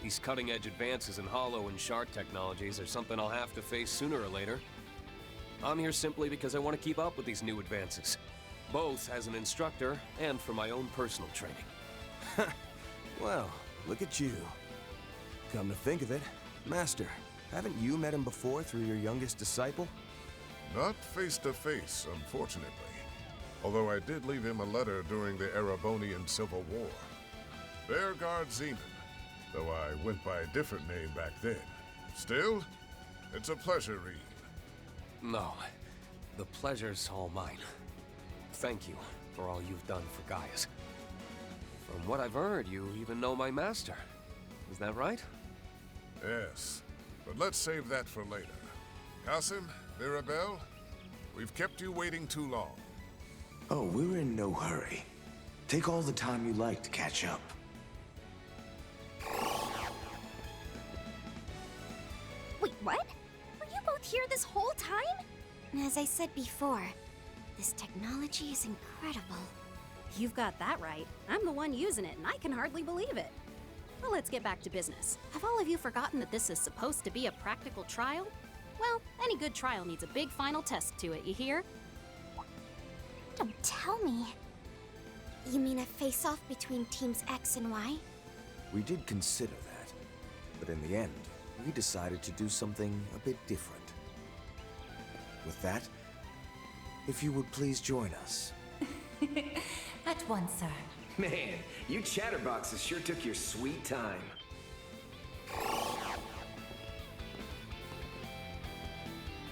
These cutting-edge advances in Hollow and Shard technologies are something I'll have to face sooner or later. I'm here simply because I want to keep up with these new advances, both as an instructor and for my own personal training. Well, look at you. Come to think of it, Master, haven't you met him before through your youngest disciple? Not face to face, unfortunately. Although I did leave him a letter during the Erebonian Civil War. Bearguard Zeman, though I went by a different name back then. Still, it's a pleasure, Reed. No, the pleasure's all mine. Thank you for all you've done for Gaius. From what I've heard, you even know my master. Is that right? Yes, but let's save that for later. Qasim, Mirabelle, we've kept you waiting too long. Oh, we're in no hurry. Take all the time you like to catch up. Wait, what? Were you both here this whole time? As I said before, this technology is incredible. You've got that right. I'm the one using it, and I can hardly believe it. Well, let's get back to business. Have all of you forgotten that this is supposed to be a practical trial? Well, any good trial needs a big final test to it, you hear? Don't tell me. You mean a face-off between Teams X and Y? We did consider that, but in the end, we decided to do something a bit different. With that, if you would please join us. At once, sir. Man, you chatterboxes sure took your sweet time.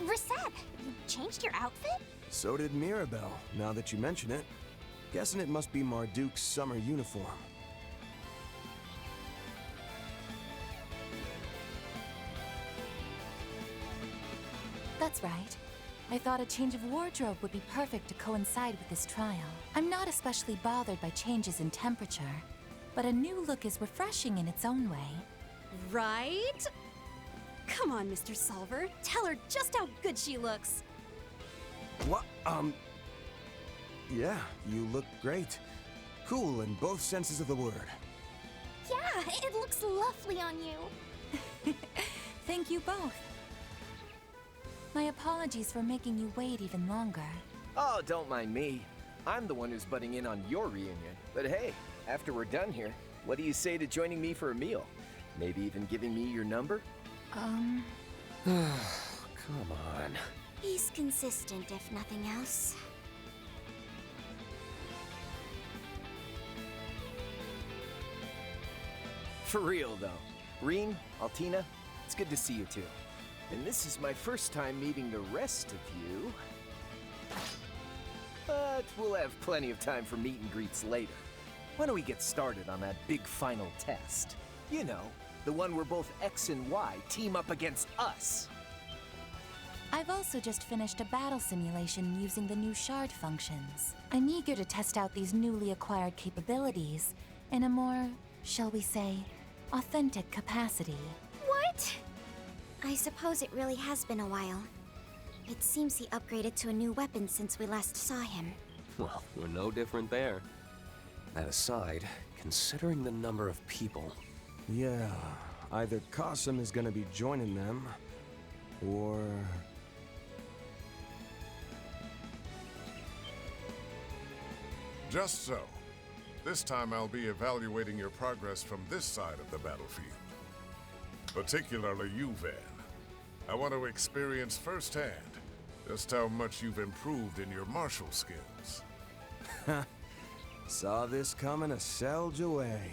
Reset, you changed your outfit? So did Mirabelle, now that you mention it. Guessing it must be Marduk's summer uniform. That's right. I thought a change of wardrobe would be perfect to coincide with this trial. I'm not especially bothered by changes in temperature, but a new look is refreshing in its own way. Right? Come on, Mr. Solver. Tell her just how good she looks. What? Yeah, you look great. Cool in both senses of the word. Yeah, it looks lovely on you. Thank you both. My apologies for making you wait even longer. Oh, don't mind me. I'm the one who's butting in on your reunion. But hey, after we're done here, what do you say to joining me for a meal? Maybe even giving me your number? Come on. He's consistent, if nothing else. For real, though. Reen, Altina, it's good to see you too. And this is my first time meeting the rest of you. But we'll have plenty of time for meet and greets later. Why don't we get started on that big final test? You know, the one where both X and Y team up against us. I've also just finished a battle simulation using the new Shard functions. I'm eager to test out these newly acquired capabilities in a more, shall we say, authentic capacity. What? I suppose it really has been a while. It seems he upgraded to a new weapon since we last saw him. Well, we're no different there. That aside, considering the number of people... Yeah, either Qasim is gonna be joining them, or... Just so. This time I'll be evaluating your progress from this side of the battlefield. Particularly you, Van. I want to experience firsthand just how much you've improved in your martial skills. Saw this coming a selge away.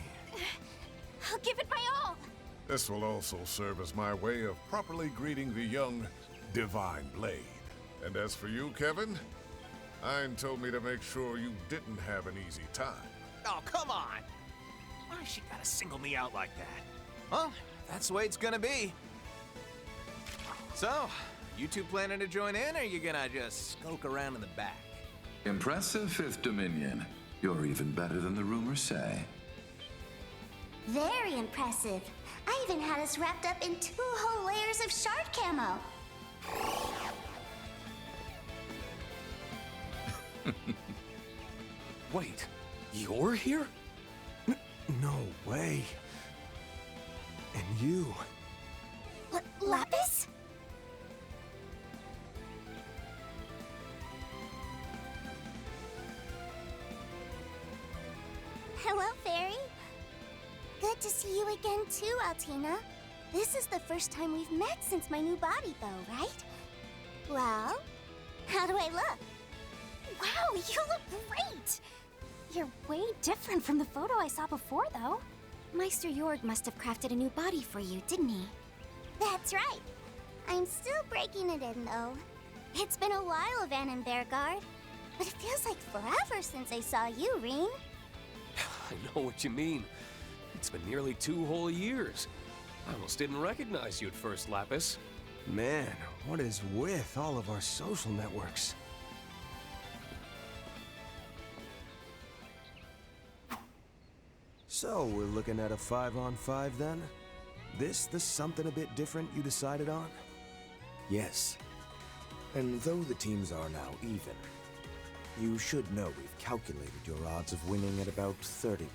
I'll give it my all! This will also serve as my way of properly greeting the young Divine Blade. And as for you, Kevin, Ein told me to make sure you didn't have an easy time. Oh, come on! Why she gotta single me out like that? Well, that's the way it's gonna be. So, you two planning to join in, or are you gonna just skulk around in the back? Impressive, Fifth Dominion. You're even better than the rumors say. Very impressive. I even had us wrapped up in 2 whole layers of shard camo. Wait, you're here? No way. And you... Lapis? Hello, Fairy. Good to see you again too, Altina. This is the first time we've met since my new body, though, right? Well, how do I look? Wow, you look great! You're way different from the photo I saw before, though. Meister Jorg must have crafted a new body for you, didn't he? That's right. I'm still breaking it in, though. It's been a while, Van and Bearguard. But it feels like forever since I saw you, Reen. I know what you mean. It's been nearly 2 whole years. I almost didn't recognize you at first, Lapis. Man, what is with all of our social networks? So, we're looking at a 5-on-5 then? This the something a bit different you decided on? Yes. And though the teams are now even, you should know we've calculated your odds of winning at about 30%.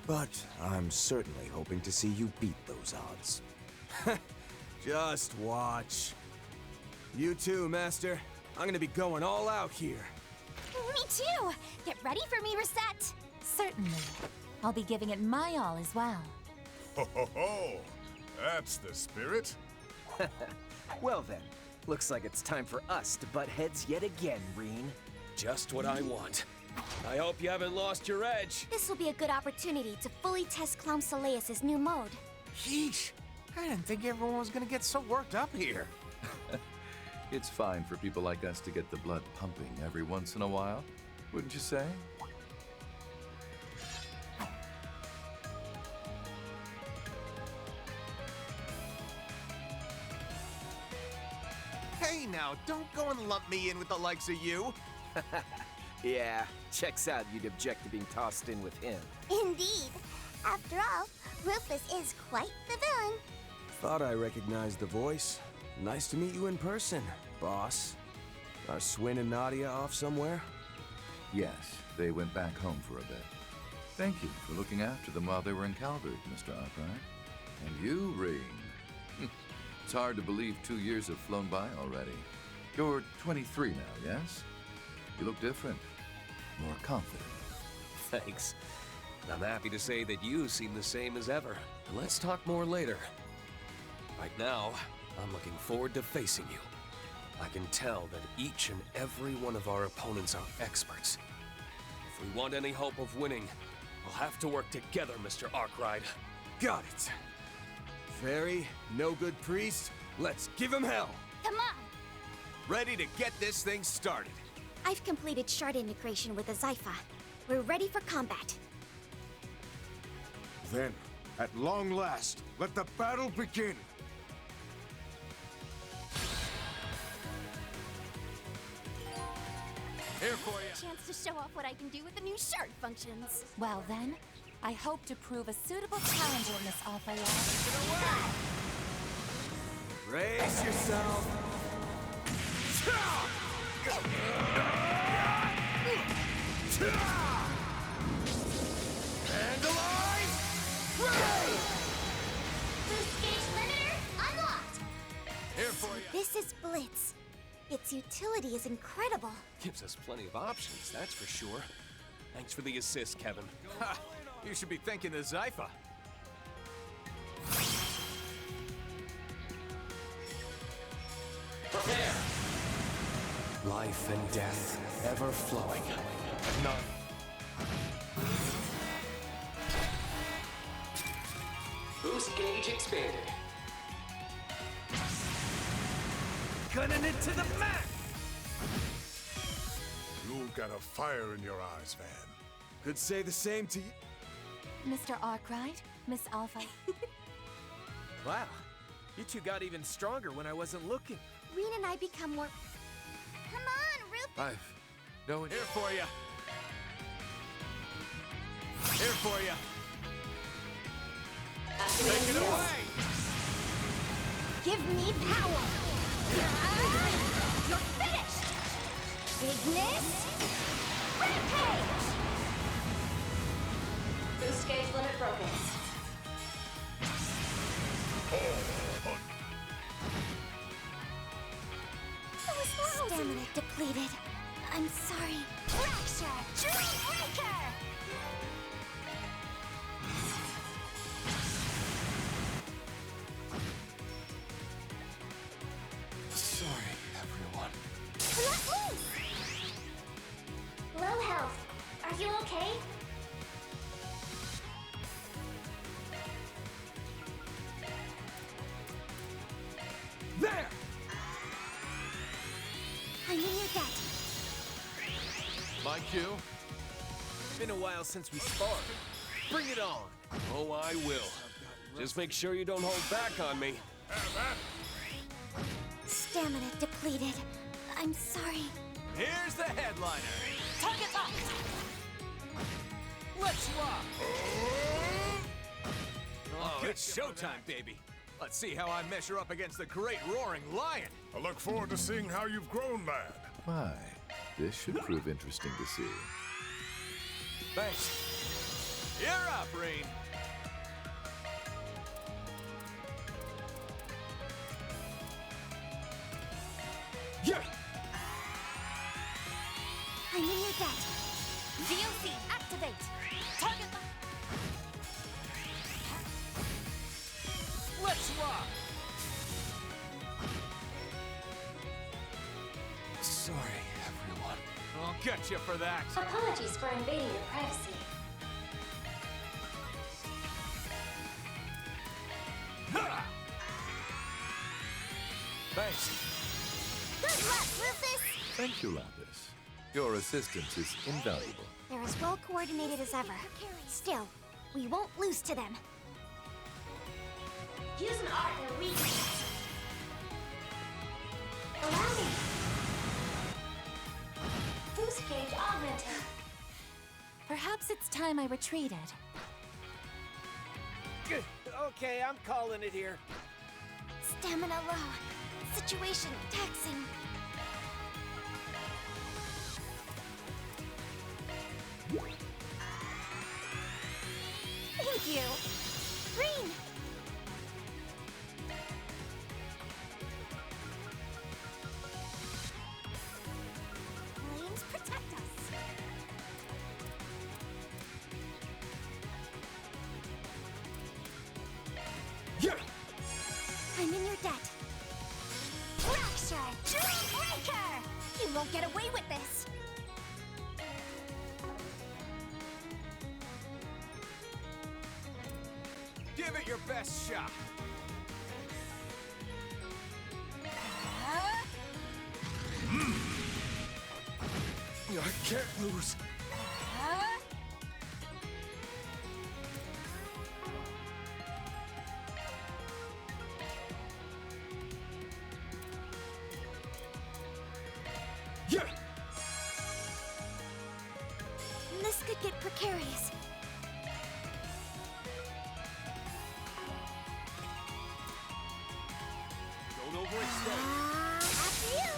But I'm certainly hoping to see you beat those odds. Just watch. You too, Master. I'm gonna be going all out here. Me too! Get ready for me, Reset! Certainly. I'll be giving it my all as well. Ho ho ho! That's the spirit. Well then, looks like it's time for us to butt heads yet again, Reen. Just what I want. I hope you haven't lost your edge. This will be a good opportunity to fully test Clown Soleus' new mode. Yeesh! I didn't think everyone was gonna get so worked up here. It's fine for people like us to get the blood pumping every once in a while, wouldn't you say? Hey now, don't go and lump me in with the likes of you. Yeah, checks out you'd object to being tossed in with him. Indeed. After all, Rufus is quite the villain. Thought I recognized the voice. Nice to meet you in person, boss. Are Swin and Nadia off somewhere? Yes, they went back home for a bit. Thank you for looking after them while they were in Calvert, Mr. Arkwright. And you, Reen. It's hard to believe 2 years have flown by already. You're 23 now, yes? You look different. More confident. Thanks. I'm happy to say that you seem the same as ever. Let's talk more later. Right now, I'm looking forward to facing you. I can tell that each and every one of our opponents are experts. If we want any hope of winning, we'll have to work together, Mr. Arkwright. Got it. Fairy, no good priest, let's give him hell. Come on! Ready to get this thing started. I've completed shard integration with the Zypha. We're ready for combat. Then, at long last, let the battle begin. Here for you. Chance to show off what I can do with the new shard functions. Well then, I hope to prove a suitable challenger in this Alpha Lab. Brace yourself. This is Blitz. Its utility is incredible. Gives us plenty of options, that's for sure. Thanks for the assist, Kevin. Ha! You should be thanking the Zypha. Prepare! Life and death, ever flowing. None. Boost gauge expanded. Gunning it to the max! You've got a fire in your eyes, Van. Could say the same to you. Mr. Arkwright, Miss Alpha. Wow, you two got even stronger when I wasn't looking. Rean and I become more... Come on, Rufus! I've no Here for you. Here for you. Take it away! Give me power! You're finished! Ignis! Rampage! Boost gauge limit broken. Stamina depleted. I'm sorry. Fracture! Dream Breaker! Sorry, everyone. Let loose! Low health. Are you okay? There! I'm in your debt. My cue. Been a while since we sparred. Bring it on. Oh, I will. Just make sure you don't hold back on me. Stamina depleted. I'm sorry. Here's the headliner. Target up! Let's rock! Oh, it's showtime, baby. Let's see how I measure up against the great roaring lion. I look forward to seeing how you've grown, lad. My, this should prove interesting to see. Thanks. You're up, Rean. Yeah! I'm in your debt. DLC, activate! Target Let's rock! Sorry, everyone. I'll get you for that. Apologies for invading your privacy. Ha! Thanks. Good luck, Rufus! Thank you, Lapis. Your assistance is invaluable. They're as well coordinated as ever. Still, we won't lose to them. Use an art their weakness. Allow me. Boost gauge augmented. Perhaps it's time I retreated. Okay, I'm calling it here. Stamina low. Situation taxing. Thank you. Green. Flames protect us! Yeah! I'm in your debt. Fracture! Dream Breaker! You won't get away with this! Give it your best shot. I can't lose. Yeah! This could get precarious. Don't overextend. After you!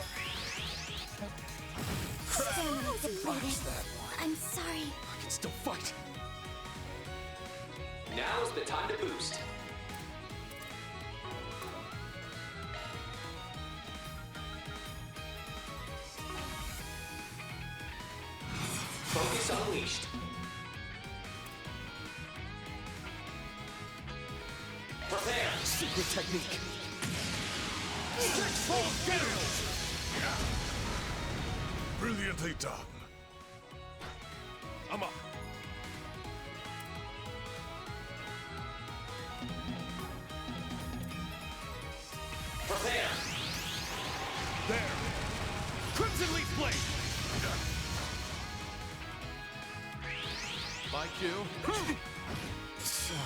Stamina depleted. I'm sorry. I can still fight. Now's the time to boost. Force unleashed. Prepare. Secret technique. Six-fold damage! Brilliantly done. I'm up. Prepare. There. Crimson Leaf Blade. My cue. Sorry,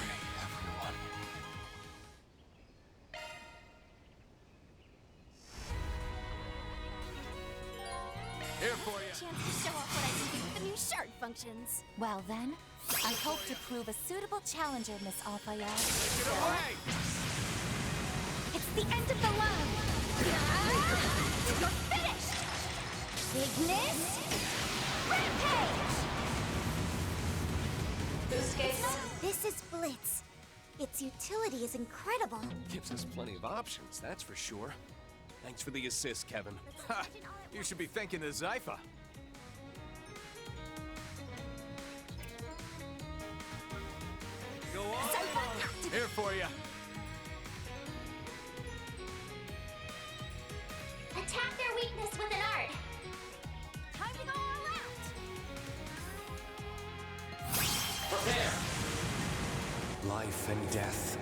everyone. Here for you. Chance to show off what I can do with the new shard functions. Well then, I hope to prove a suitable challenger, Miss Alfayed. Get away! It's the end of the line. You're finished. Ignis, rampage. Boost gauge. This is Blitz. Its utility is incredible. Gives us plenty of options, that's for sure. Thanks for the assist, Kevin. Ha! You should be thanking the Zypha. Go on. Here for you. Attack their weakness with an art. Time to go all around. Prepare. Life and death.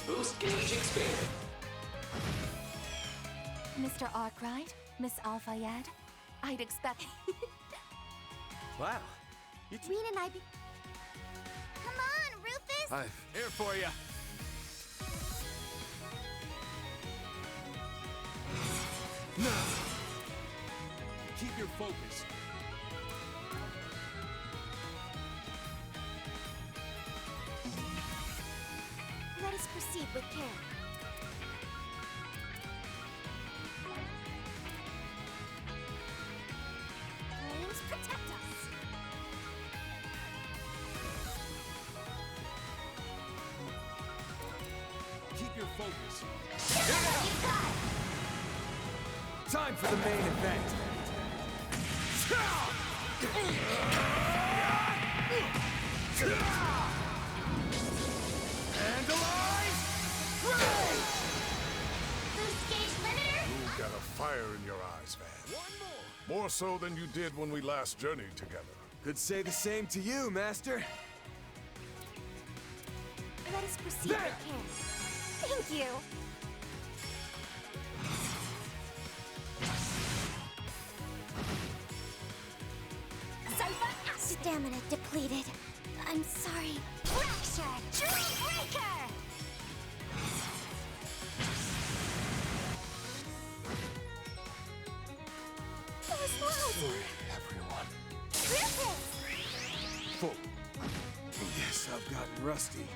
Boost gauge expanded. Mr. Arkwright, Miss Alfayed, I'd expect... Wow. Rean and I be... Come on, Rufus! Here for you. Now, keep your focus. Let us proceed with care. Flames protect us. Keep your focus. Time for the main event. Vandalize! Ray! Boost gauge limiter. You've got a fire in your eyes, Van. One more. More so than you did when we last journeyed together. Could say the same to you, Master. Let us proceed There! with care. Thank you. Zypha activated. Stamina depleted. I'm sorry. Fracture. Dream breaker. That was loud. Everyone. Rufus. Full. Yes, I've gotten rusty.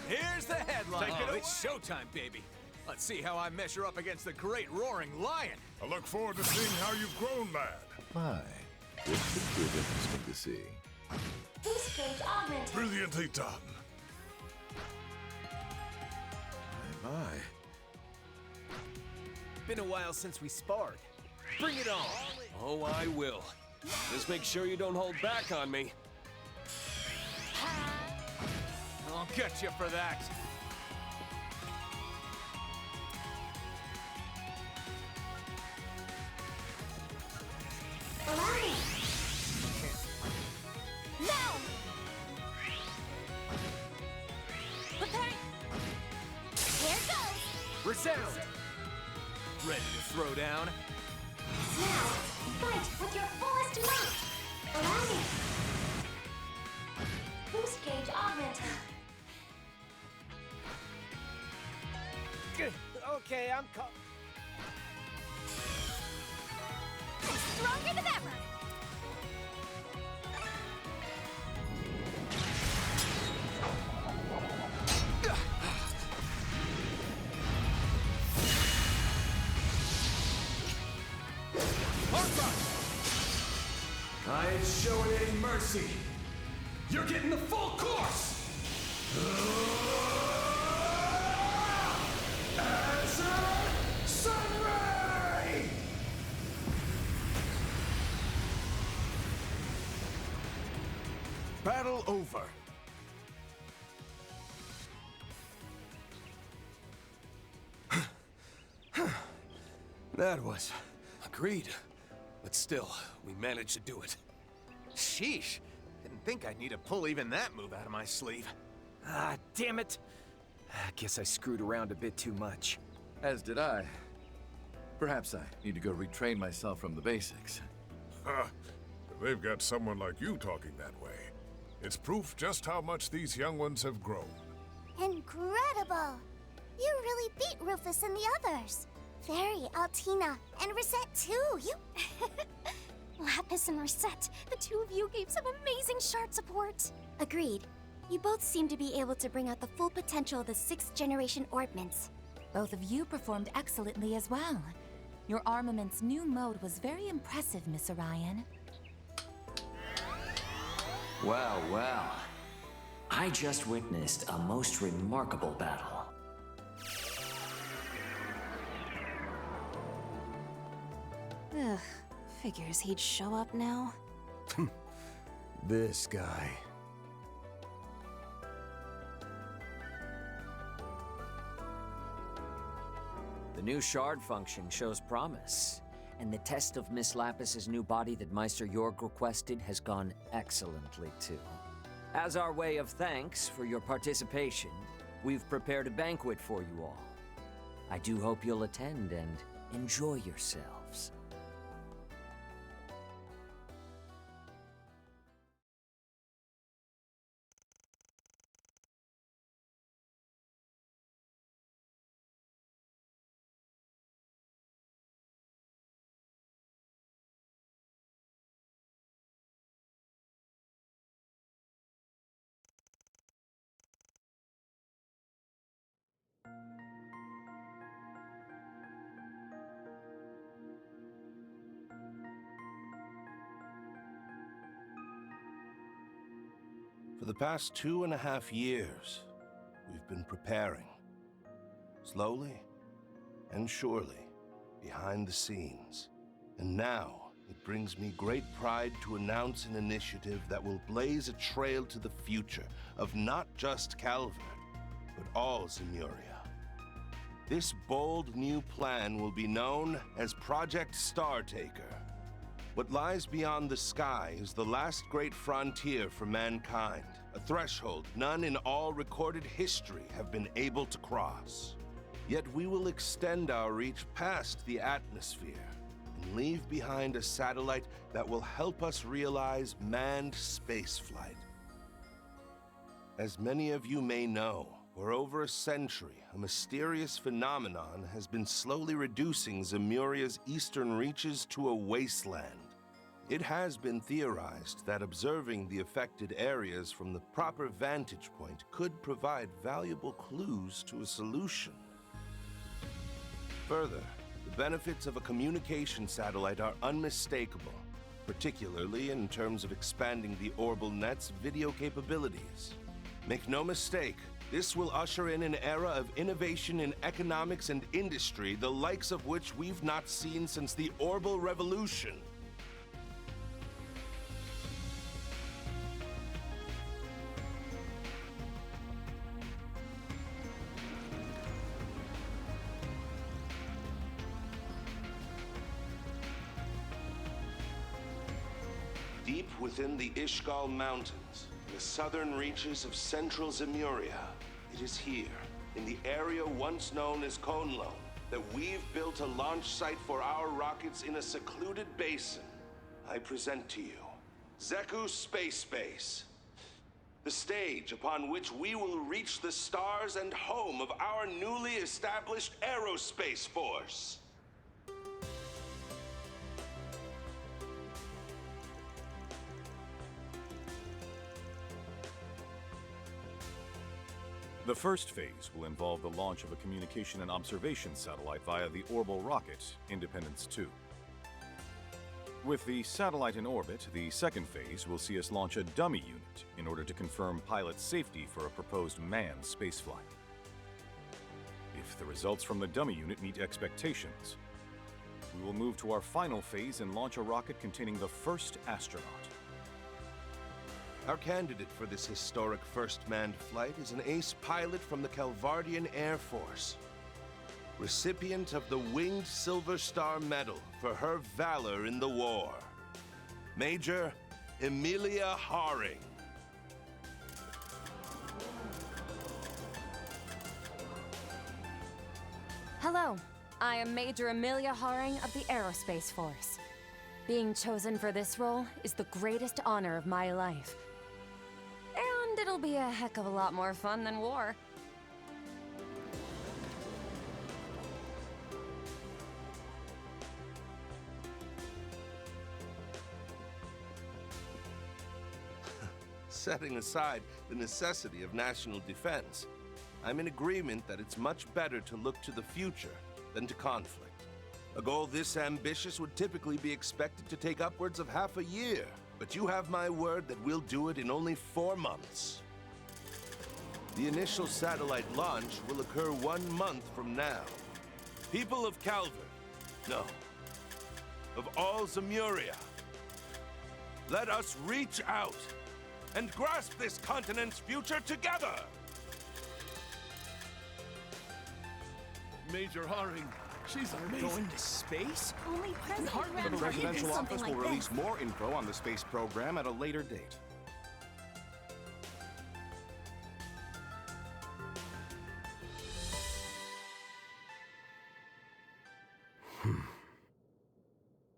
Here's the headline. Oh, it's showtime, baby. Let's see how I measure up against the great roaring lion. I look forward to seeing how you've grown, lad. My, this should prove interesting to see. Boost gauge augmented. Brilliantly done. My. Been a while since we sparred. Bring it on. Oh, I will. Just make sure you don't hold back on me. I'll get you for that. Allow me. Now. Prepare. Here goes. Resound. Ready to throw down? Now, fight with your fullest might. Allow me. Boost gauge augmented. Okay, I'm caught. Stronger than ever. I ain't showing any mercy. You're getting the full course. Azure Sunray! Battle over. That was... Agreed. But still, we managed to do it. Sheesh. Didn't think I'd need to pull even that move out of my sleeve. Ah, damn it. I guess I screwed around a bit too much. As did I. Perhaps I need to go retrain myself from the basics. Ha! They've got someone like you talking that way. It's proof just how much these young ones have grown. Incredible! You really beat Rufus and the others. Fairy, Altina, and Rosette too. You... Lapis and Rosette, the two of you gave some amazing shard support. Agreed. You both seem to be able to bring out the full potential of the 6th generation orbments. Both of you performed excellently as well. Your armament's new mode was very impressive, Miss Orion. Well, well. I just witnessed a most remarkable battle. Ugh, figures he'd show up now. This guy. The new shard function shows promise, and the test of Miss Lapis's new body that Meister Jorg requested has gone excellently too. As our way of thanks for your participation, we've prepared a banquet for you all. I do hope you'll attend and enjoy yourselves. For the past 2.5 years, we've been preparing. Slowly and surely, behind the scenes. And now, it brings me great pride to announce an initiative that will blaze a trail to the future of not just Calvert, but all Zemuria. This bold new plan will be known as Project Startaker. What lies beyond the sky is the last great frontier for mankind, a threshold none in all recorded history have been able to cross. Yet we will extend our reach past the atmosphere and leave behind a satellite that will help us realize manned spaceflight. As many of you may know, for over a century, a mysterious phenomenon has been slowly reducing Zemuria's eastern reaches to a wasteland. It has been theorized that observing the affected areas from the proper vantage point could provide valuable clues to a solution. Further, the benefits of a communication satellite are unmistakable, particularly in terms of expanding the Orbital Net's video capabilities. Make no mistake, this will usher in an era of innovation in economics and industry, the likes of which we've not seen since the Orbital Revolution. Deep within the Ishgal Mountains, in the southern reaches of central Zemuria, it is here, in the area once known as Konlo, that we've built a launch site for our rockets in a secluded basin. I present to you Zeku Space Base, the stage upon which we will reach the stars and home of our newly established aerospace force. The first phase will involve the launch of a communication and observation satellite via the Orbital rocket, Independence 2. With the satellite in orbit, the second phase will see us launch a dummy unit in order to confirm pilot safety for a proposed manned spaceflight. If the results from the dummy unit meet expectations, we will move to our final phase and launch a rocket containing the first astronaut. Our candidate for this historic first manned flight is an ace pilot from the Calvardian Air Force. Recipient of the Winged Silver Star Medal for her valor in the war. Major Emilia Haring. Hello, I am Major Emilia Haring of the Aerospace Force. Being chosen for this role is the greatest honor of my life. And it'll be a heck of a lot more fun than war. Setting aside the necessity of national defense, I'm in agreement that it's much better to look to the future than to conflict. A goal this ambitious would typically be expected to take upwards of half a year, but you have my word that we'll do it in only 4 months. The initial satellite launch will occur 1 month from now. People of Calvert, no, of all Zemuria, let us reach out and grasp this continent's future together! Major Haring, she's amazing. Going to space? Only President Graham The Harvey did Presidential something Office will like release this. more info on the space program at a later date.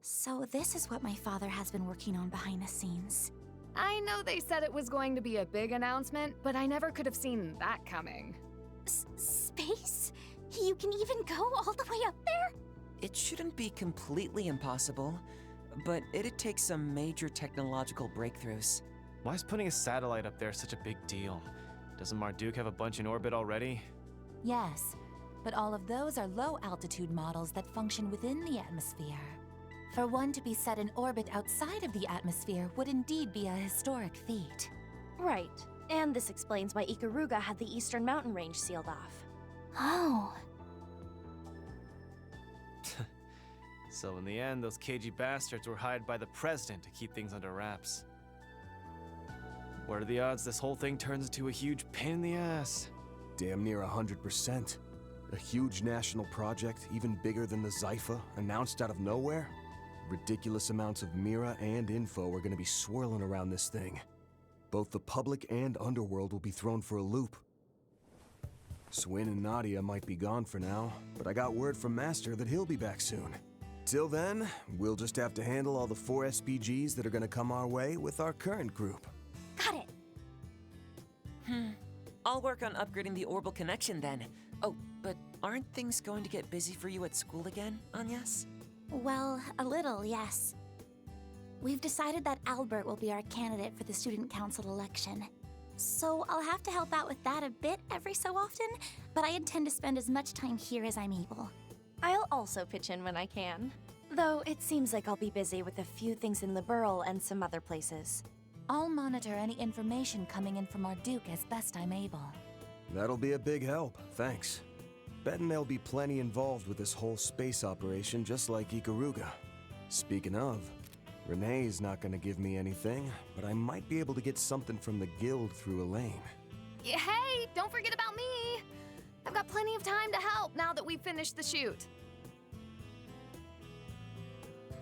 So this is what my father has been working on behind the scenes. I know they said it was going to be a big announcement, but I never could have seen that coming. Space? You can even go all the way up there? It shouldn't be completely impossible, but it'd take some major technological breakthroughs. Why is putting a satellite up there such a big deal? Doesn't Marduk have a bunch in orbit already? Yes, but all of those are low-altitude models that function within the atmosphere. For one to be set in orbit outside of the atmosphere would indeed be a historic feat. Right. And this explains why Ikaruga had the Eastern Mountain Range sealed off. Oh. So in the end, those cagey bastards were hired by the president to keep things under wraps. What are the odds this whole thing turns into a huge pain in the ass? Damn near 100%. A huge national project, even bigger than the Zypha, announced out of nowhere? Ridiculous amounts of Mira and info are gonna be swirling around this thing. Both the public and underworld will be thrown for a loop. Swin and Nadia might be gone for now, but I got word from Master that he'll be back soon. Till then, we'll just have to handle all the 4 SPGs that are gonna come our way with our current group. Got it. I'll work on upgrading the orbital connection then. Oh, but aren't things going to get busy for you at school again, Agnes? Well, a little, yes. We've decided that Albert will be our candidate for the Student Council election. So I'll have to help out with that a bit every so often, but I intend to spend as much time here as I'm able. I'll also pitch in when I can. Though it seems like I'll be busy with a few things in Liberl and some other places. I'll monitor any information coming in from Marduk as best I'm able. That'll be a big help, thanks. Betting there'll be plenty involved with this whole space operation, just like Ikaruga. Speaking of, Renee's not gonna give me anything, but I might be able to get something from the guild through Elaine. Hey, don't forget about me! I've got plenty of time to help now that we've finished the shoot.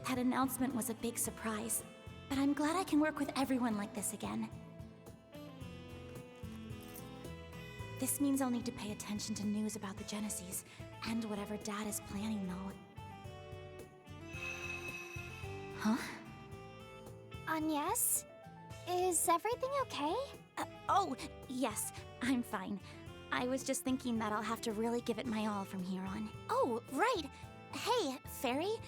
That announcement was a big surprise, but I'm glad I can work with everyone like this again. This means I'll need to pay attention to news about the Genesis, and whatever Dad is planning, though. Huh? Agnes? Is everything okay? Oh, yes, I'm fine. I was just thinking that I'll have to really give it my all from here on. Oh, right! Hey, Fairy,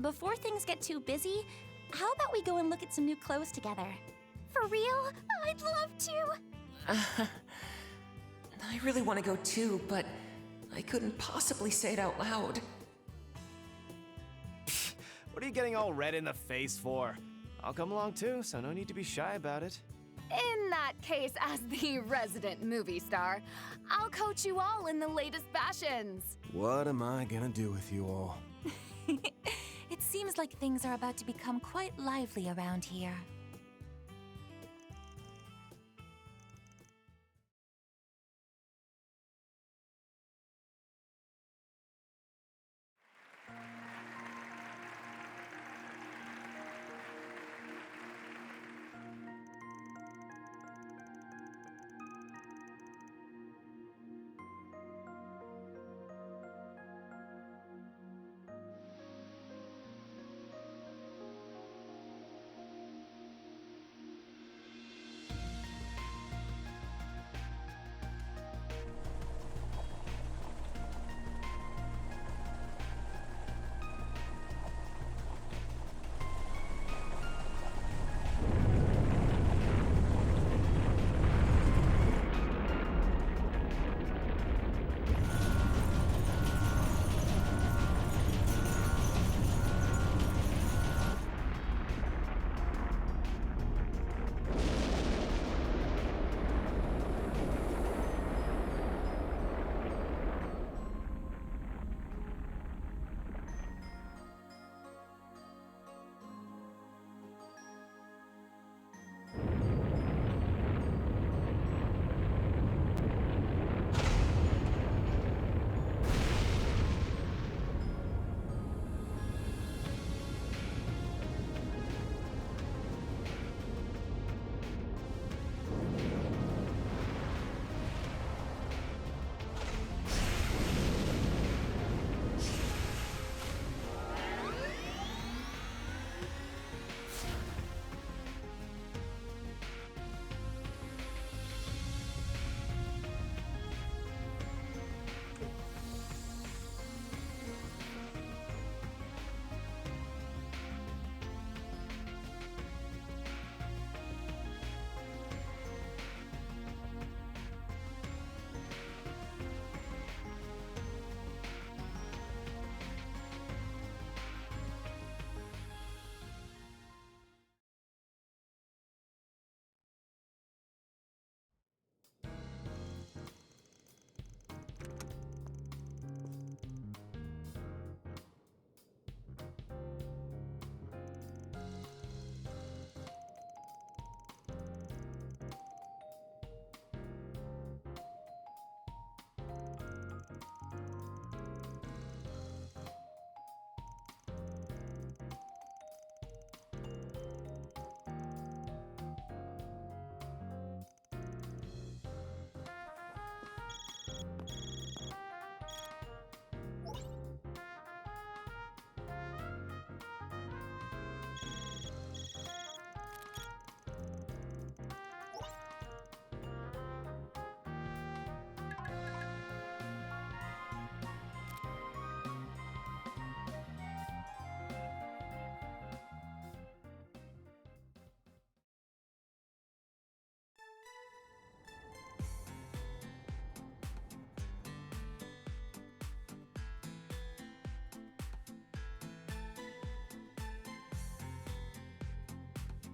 before things get too busy, how about we go and look at some new clothes together? For real? I'd love to! I really want to go too, but I couldn't possibly say it out loud. What are you getting all red in the face for? I'll come along too, so no need to be shy about it. In that case, as the resident movie star, I'll coach you all in the latest fashions. What am I gonna do with you all? It seems like things are about to become quite lively around here.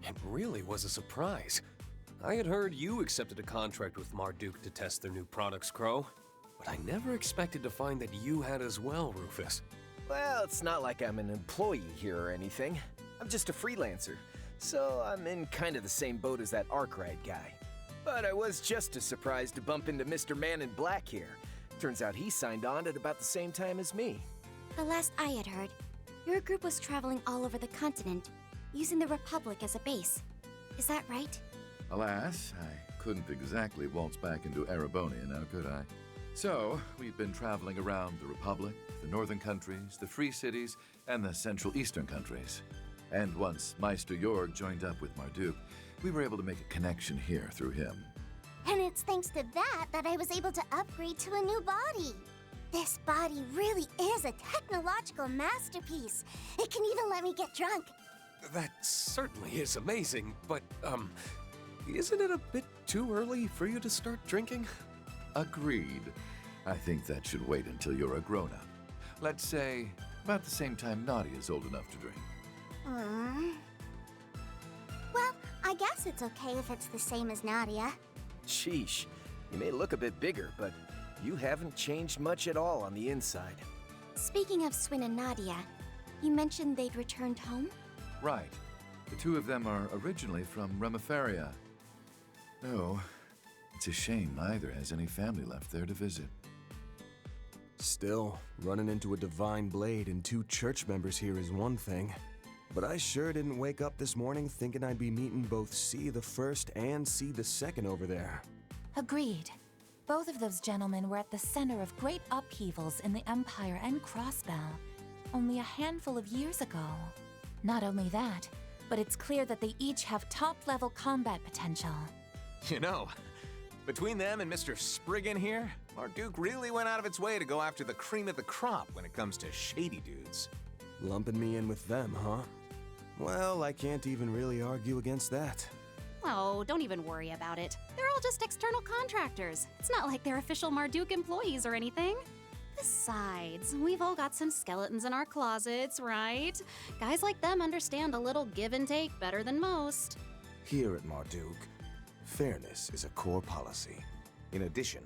It really was a surprise. I had heard you accepted a contract with Marduk to test their new products, Crow. But I never expected to find that you had as well, Rufus. Well, it's not like I'm an employee here or anything. I'm just a freelancer, so I'm in kind of the same boat as that Arkwright guy. But I was just as surprised to bump into Mr. Man in Black here. Turns out he signed on at about the same time as me. The last I had heard, your group was traveling all over the continent, using the Republic as a base. Is that right? Alas, I couldn't exactly waltz back into Erebonia now, could I? So, we've been traveling around the Republic, the northern countries, the Free Cities, and the Central Eastern countries. And once Meister Jorg joined up with Marduk, we were able to make a connection here through him. And it's thanks to that I was able to upgrade to a new body. This body really is a technological masterpiece. It can even let me get drunk. That certainly is amazing, but, isn't it a bit too early for you to start drinking? Agreed. I think that should wait until you're a grown-up. Let's say, about the same time Nadia's old enough to drink. Well, I guess it's okay if it's the same as Nadia. Sheesh, you may look a bit bigger, but you haven't changed much at all on the inside. Speaking of Swin and Nadia, you mentioned they'd returned home? Right. The two of them are originally from Remiferia. No, it's a shame neither has any family left there to visit. Still, running into a divine blade and 2 church members here is one thing. But I sure didn't wake up this morning thinking I'd be meeting both C the First and C the Second over there. Agreed. Both of those gentlemen were at the center of great upheavals in the Empire and Crossbell only a handful of years ago. Not only that, but it's clear that they each have top-level combat potential. You know, between them and Mr. Spriggan here, Marduk really went out of its way to go after the cream of the crop when it comes to shady dudes. Lumping me in with them, huh? Well, I can't even really argue against that. Oh, don't even worry about it. They're all just external contractors. It's not like they're official Marduk employees or anything. Besides, we've all got some skeletons in our closets, right? Guys like them understand a little give and take better than most. Here at Marduk, fairness is a core policy. In addition,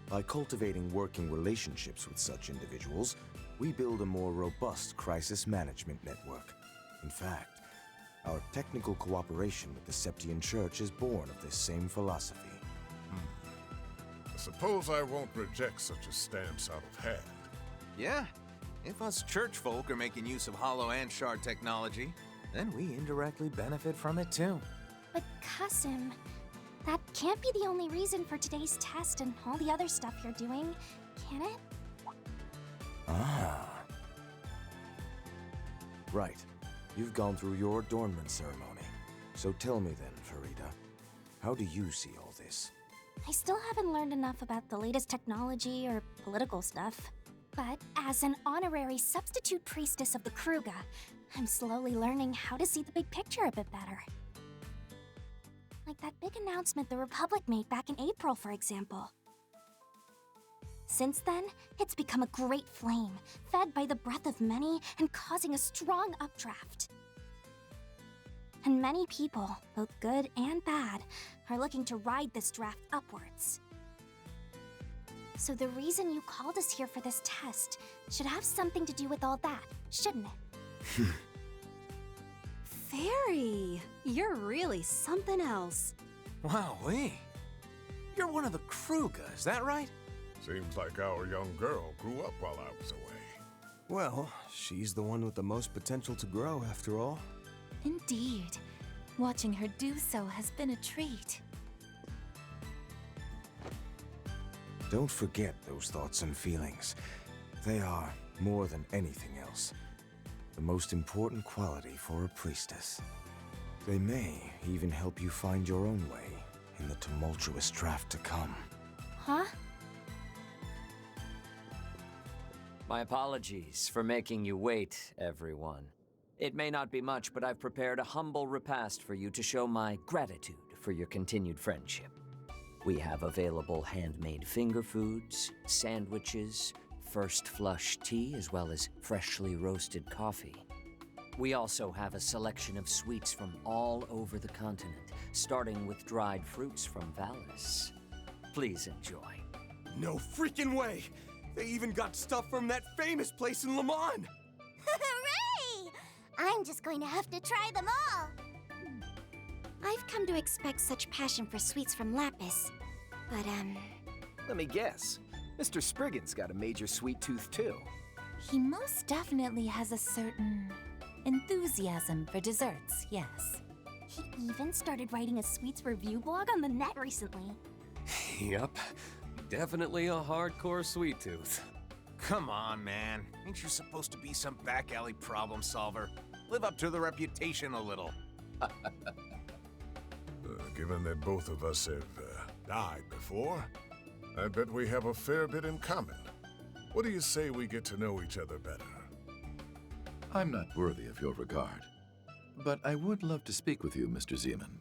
by cultivating working relationships with such individuals, we build a more robust crisis management network. In fact, our technical cooperation with the Septian Church is born of this same philosophy. I suppose I won't reject such a stance out of hand. Yeah, if us church folk are making use of Hollow and Shard technology, then we indirectly benefit from it too. But Kasim, that can't be the only reason for today's test and all the other stuff you're doing, can it? Ah. Right. You've gone through your adornment ceremony. So tell me then, Farida, how do you see all this? I still haven't learned enough about the latest technology or political stuff. But as an honorary substitute priestess of the Kruga, I'm slowly learning how to see the big picture a bit better. Like that big announcement the Republic made back in April, for example. Since then, it's become a great flame, fed by the breath of many and causing a strong updraft. And many people, both good and bad, are looking to ride this draft upwards. So the reason you called us here for this test should have something to do with all that, shouldn't it? Fairy, you're really something else. Wowee. You're one of the Kruga, is that right? Seems like our young girl grew up while I was away. Well, she's the one with the most potential to grow, after all. Indeed. Watching her do so has been a treat. Don't forget those thoughts and feelings. They are, more than anything else, the most important quality for a priestess. They may even help you find your own way in the tumultuous draft to come. Huh? My apologies for making you wait, everyone. It may not be much, but I've prepared a humble repast for you to show my gratitude for your continued friendship. We have available handmade finger foods, sandwiches, first flush tea, as well as freshly roasted coffee. We also have a selection of sweets from all over the continent, starting with dried fruits from Valis. Please enjoy. No freaking way! They even got stuff from that famous place in Le Mans! Hooray! I'm just going to have to try them all. I've come to expect such passion for sweets from Lapis. But, Let me guess. Mr. Spriggan's got a major sweet tooth, too. He most definitely has a certain enthusiasm for desserts, yes. He even started writing a sweets review blog on the net recently. Yup. Definitely a hardcore sweet tooth. Come on, man. Ain't you supposed to be some back alley problem solver? Live up to the reputation a little. Given that both of us have died before, I bet we have a fair bit in common. What do you say we get to know each other better? I'm not worthy of your regard, but I would love to speak with you, Mr. Zeman.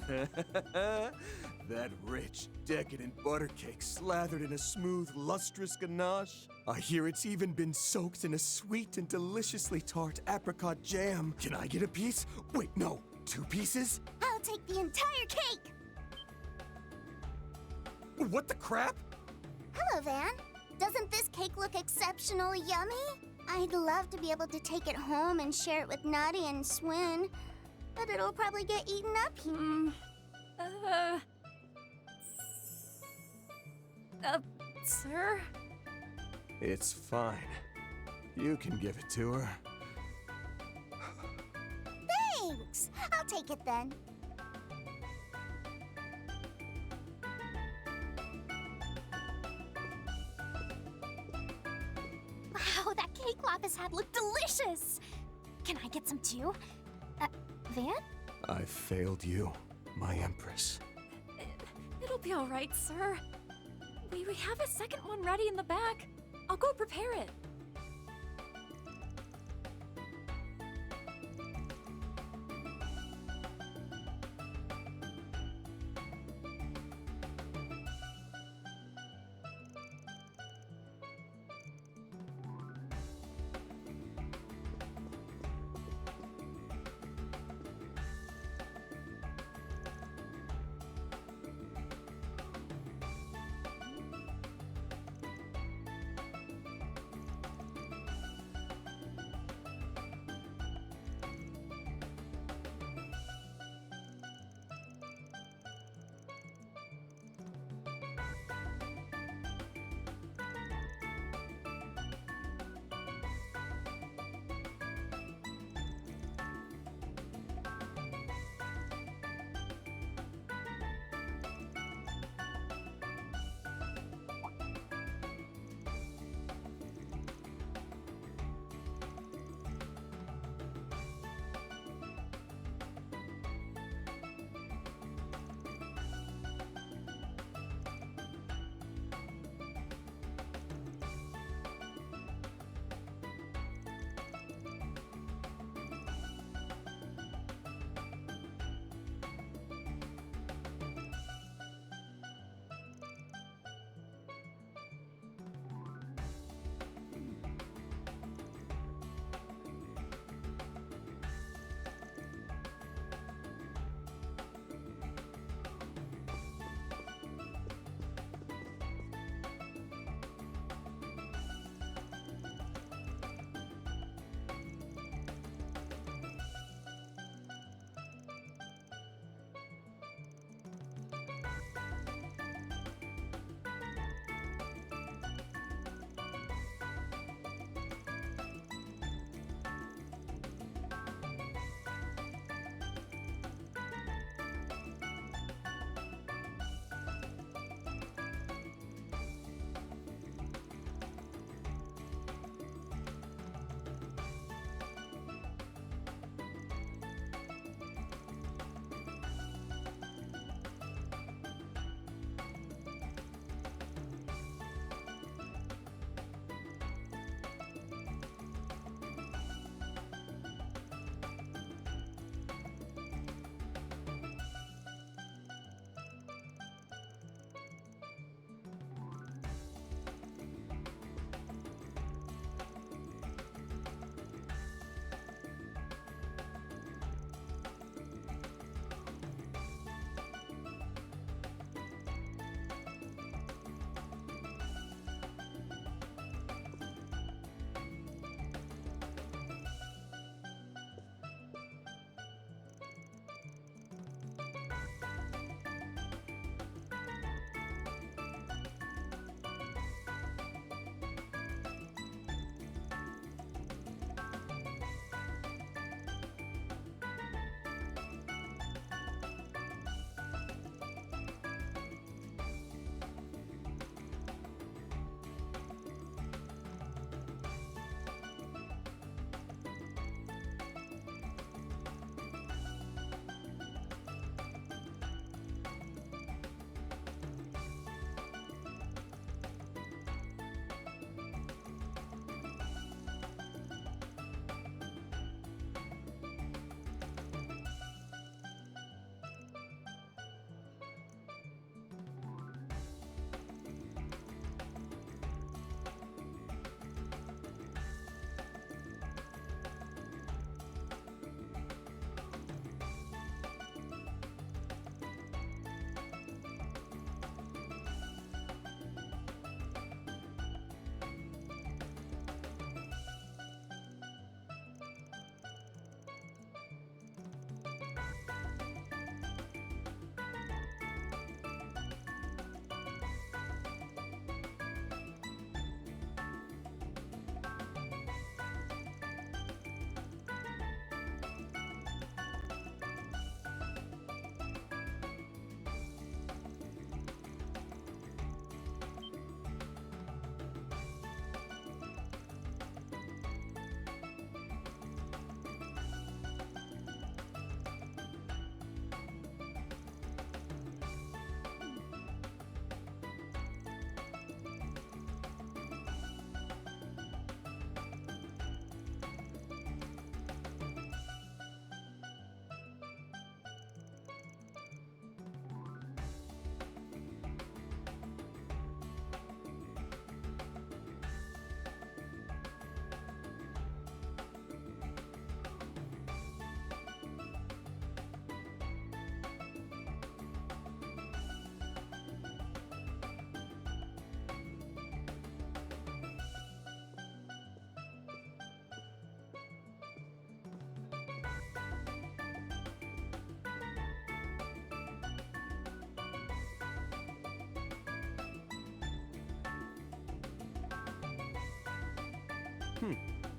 That rich, decadent butter cake slathered in a smooth, lustrous ganache. I hear it's even been soaked in a sweet and deliciously tart apricot jam. Can I get a piece? Wait, no, 2 pieces? I'll take the entire cake! What the crap? Hello, Van. Doesn't this cake look exceptionally yummy? I'd love to be able to take it home and share it with Nutty and Swin, but it'll probably get eaten up here. Sir? It's fine. You can give it to her. Thanks! I'll take it then. Wow, that cake Lapis had looked delicious! Can I get some too? Van? I failed you, my Empress. It'll be all right, sir. We have a second one ready in the back. I'll go prepare it.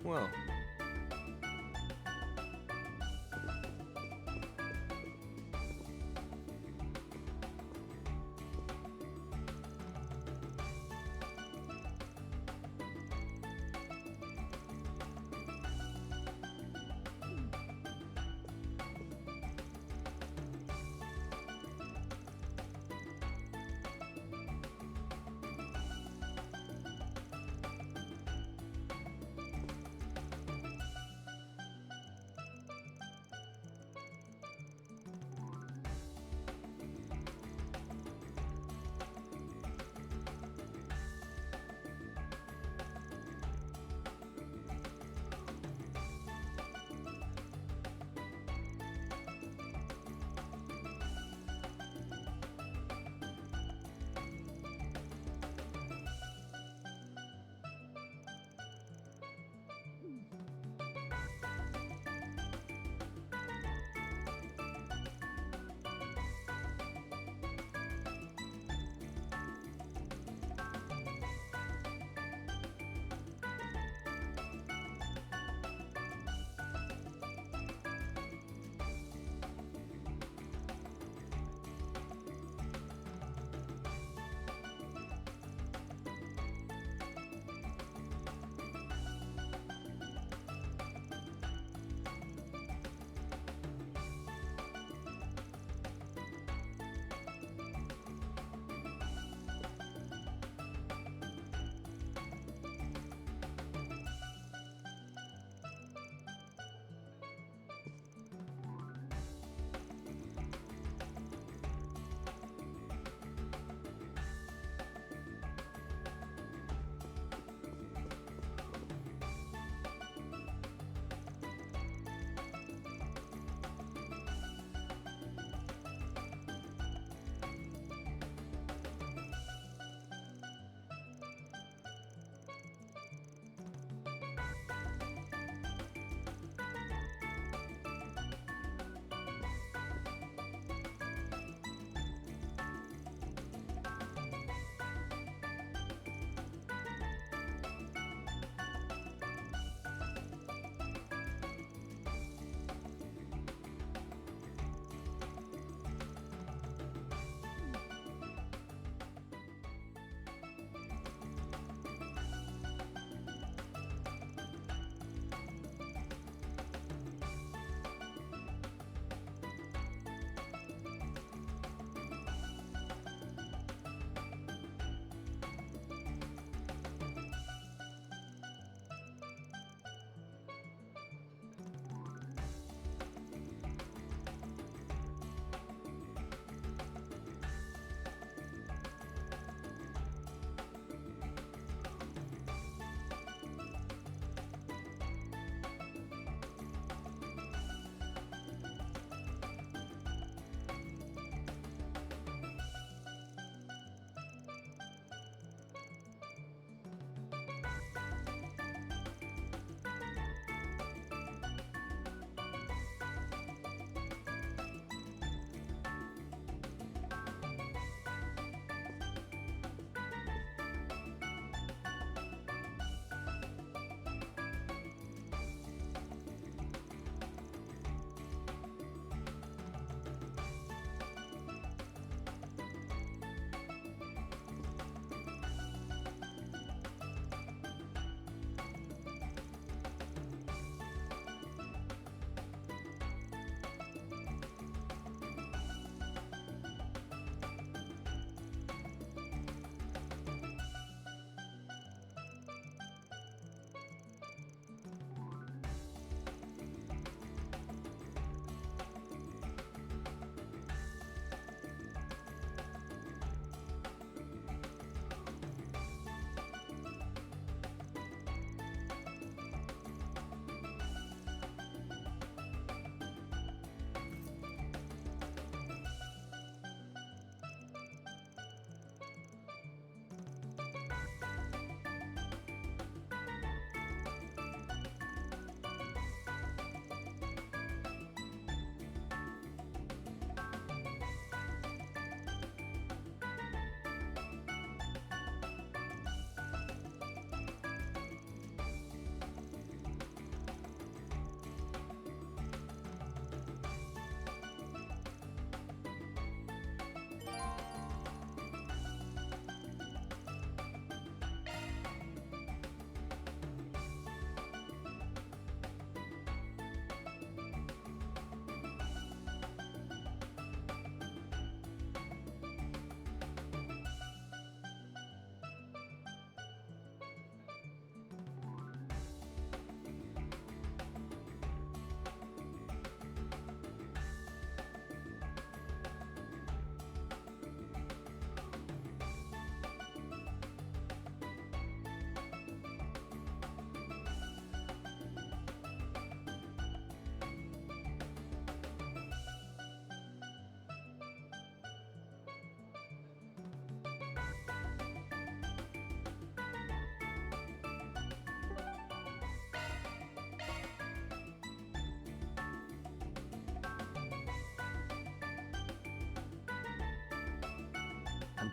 Well.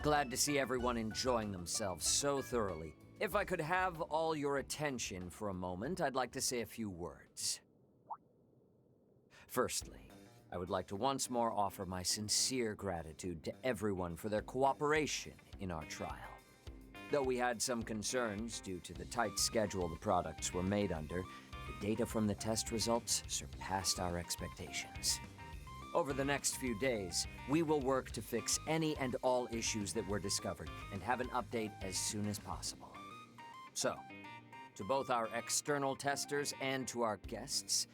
Glad to see everyone enjoying themselves so thoroughly. If I could have all your attention for a moment, I'd like to say a few words. Firstly, I would like to once more offer my sincere gratitude to everyone for their cooperation in our trial. Though we had some concerns due to the tight schedule the products were made under, the data from the test results surpassed our expectations. Over the next few days, we will work to fix any and all issues that were discovered and have an update as soon as possible. So, to both our external testers and to our guests,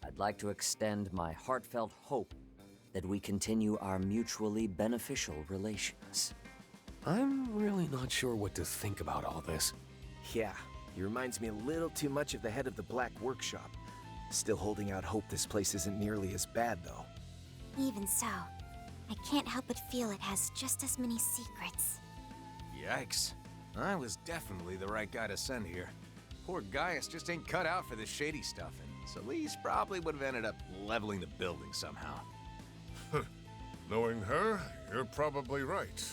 I'd like to extend my heartfelt hope that we continue our mutually beneficial relations. I'm really not sure what to think about all this. Yeah, he reminds me a little too much of the head of the Black Workshop. Still holding out hope this place isn't nearly as bad, though. Even so, I can't help but feel it has just as many secrets. Yikes. I was definitely the right guy to send here. Poor Gaius just ain't cut out for this shady stuff, and Celeste probably would have ended up leveling the building somehow. Knowing her, you're probably right.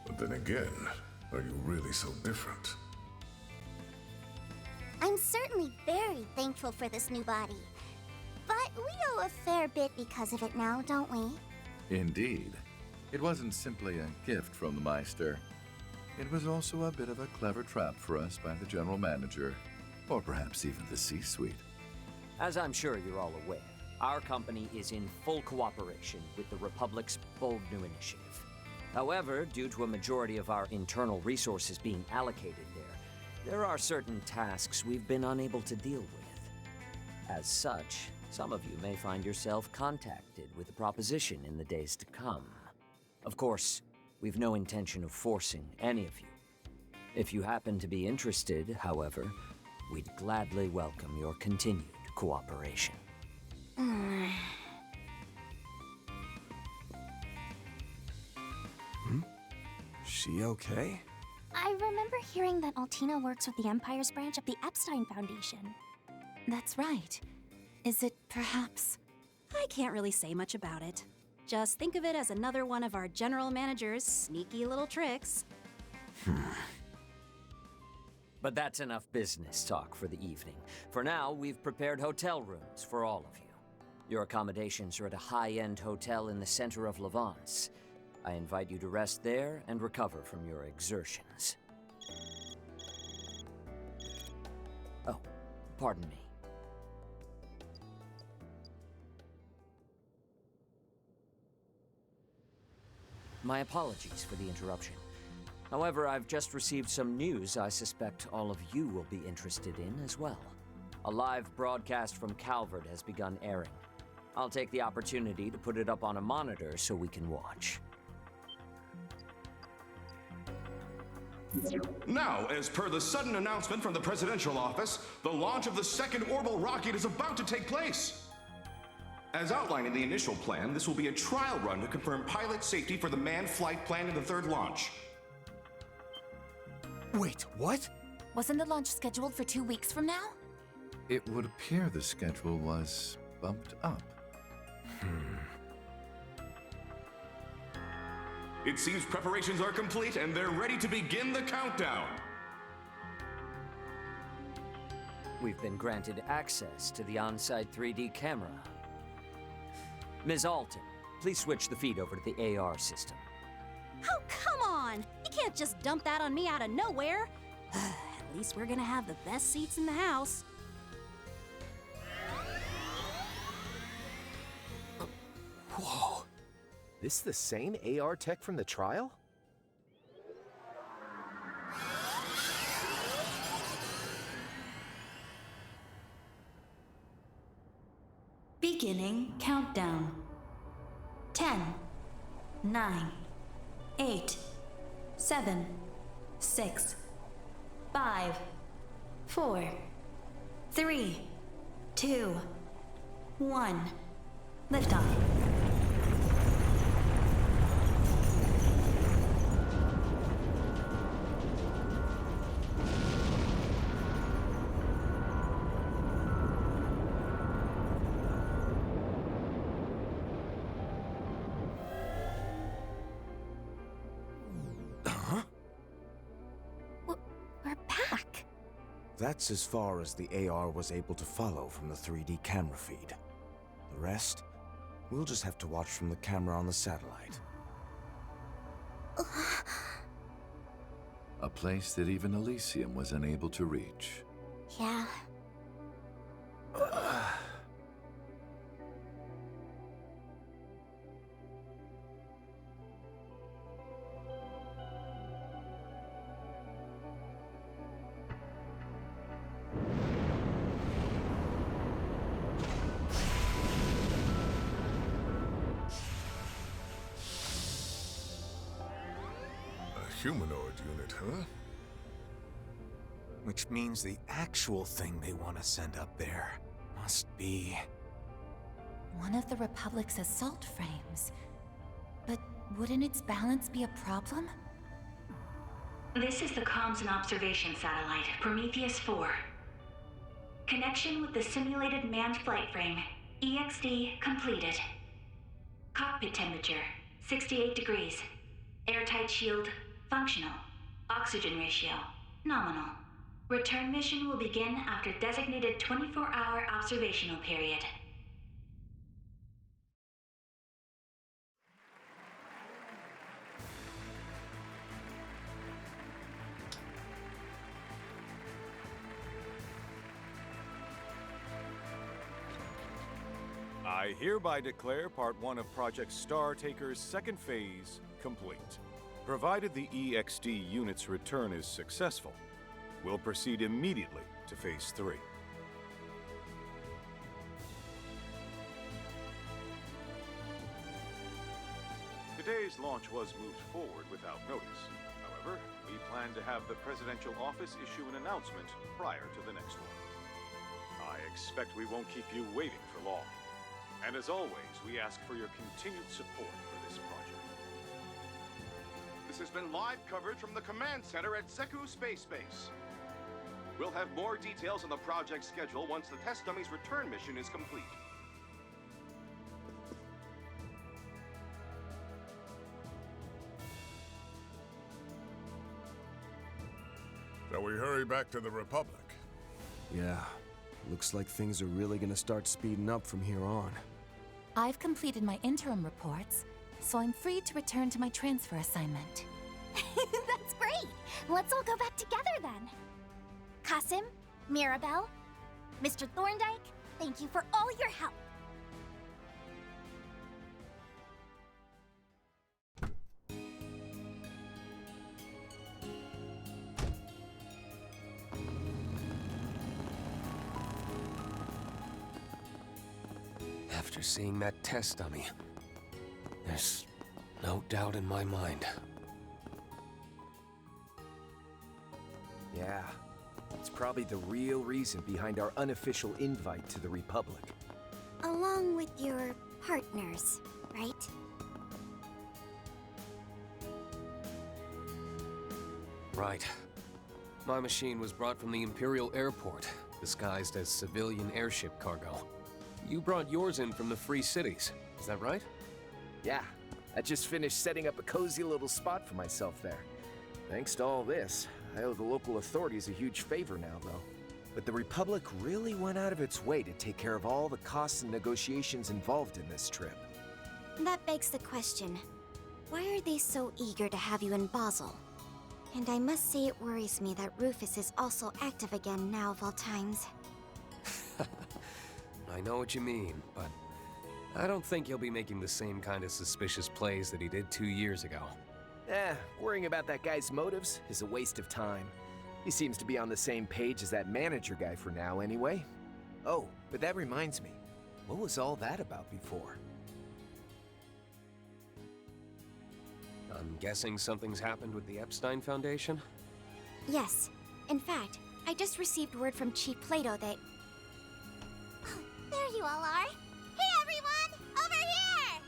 But then again, are you really so different? I'm certainly very thankful for this new body. But we owe a fair bit because of it now, don't we? Indeed. It wasn't simply a gift from the Meister. It was also a bit of a clever trap for us by the General Manager, or perhaps even the C-Suite. As I'm sure you're all aware, our company is in full cooperation with the Republic's bold new initiative. However, due to a majority of our internal resources being allocated there are certain tasks we've been unable to deal with. As such, some of you may find yourself contacted with a proposition in the days to come. Of course, we've no intention of forcing any of you. If you happen to be interested, however, we'd gladly welcome your continued cooperation. She okay? I remember hearing that Altina works with the Empire's branch of the Epstein Foundation. That's right. Is it perhaps... I can't really say much about it. Just think of it as another one of our general manager's sneaky little tricks. But that's enough business talk for the evening. For now, we've prepared hotel rooms for all of you. Your accommodations are at a high-end hotel in the center of Levance. I invite you to rest there and recover from your exertions. Oh, pardon me. My apologies for the interruption. However, I've just received some news I suspect all of you will be interested in as well. A live broadcast from Calvard has begun airing. I'll take the opportunity to put it up on a monitor so we can watch. Now, as per the sudden announcement from the presidential office, the launch of the second orbital rocket is about to take place. As outlined in the initial plan, this will be a trial run to confirm pilot safety for the manned flight planned in the third launch. Wait, what? Wasn't the launch scheduled for 2 weeks from now? It would appear the schedule was bumped up. It seems preparations are complete and they're ready to begin the countdown. We've been granted access to the on-site 3D camera. Ms. Alton, please switch the feed over to the AR system. Oh, come on! You can't just dump that on me out of nowhere! At least we're gonna have the best seats in the house. Whoa. This the same AR tech from the trial? Beginning countdown. 10, 9, 8, 7, 6, 5, 4, 3, 2, 1. Liftoff. That's as far as the AR was able to follow from the 3D camera feed. The rest, we'll just have to watch from the camera on the satellite. A place that even Elysium was unable to reach. Yeah. Humanoid unit, huh? Which means the actual thing they want to send up there must be... one of the Republic's assault frames. But wouldn't its balance be a problem? This is the Comms and Observation Satellite, Prometheus 4. Connection with the simulated manned flight frame, EXD completed. Cockpit temperature, 68 degrees. Airtight shield, functional. Oxygen ratio, nominal. Return mission will begin after designated 24-hour observational period. I hereby declare Part 1 of Project Star Taker's second phase complete. Provided the EXD unit's return is successful, we'll proceed immediately to Phase 3. Today's launch was moved forward without notice. However, we plan to have the Presidential Office issue an announcement prior to the next one. I expect we won't keep you waiting for long. And as always, we ask for your continued support for this project. This has been live coverage from the command center at Zeku Space Base. We'll have more details on the project schedule once the test dummy's return mission is complete. Shall we hurry back to the Republic? Yeah, looks like things are really gonna start speeding up from here on. I've completed my interim reports, so I'm free to return to my transfer assignment. That's great! Let's all go back together then. Kasim, Mirabelle, Mr. Thorndyke, thank you for all your help. After seeing that test dummy, there's no doubt in my mind. Yeah, it's probably the real reason behind our unofficial invite to the Republic. Along with your partners, right? Right. My machine was brought from the Imperial Airport, disguised as civilian airship cargo. You brought yours in from the Free Cities, is that right? Yeah, I just finished setting up a cozy little spot for myself there. Thanks to all this, I owe the local authorities a huge favor now, though. But the Republic really went out of its way to take care of all the costs and negotiations involved in this trip. That begs the question, why are they so eager to have you in Basel? And I must say it worries me that Rufus is also active again now of all times. I know what you mean, but I don't think he'll be making the same kind of suspicious plays that he did 2 years ago. Worrying about that guy's motives is a waste of time. He seems to be on the same page as that manager guy for now, anyway. Oh, but that reminds me, what was all that about before? I'm guessing something's happened with the Epstein Foundation? Yes. In fact, I just received word from Chief Plato that... There you all are. Hey everyone, over here!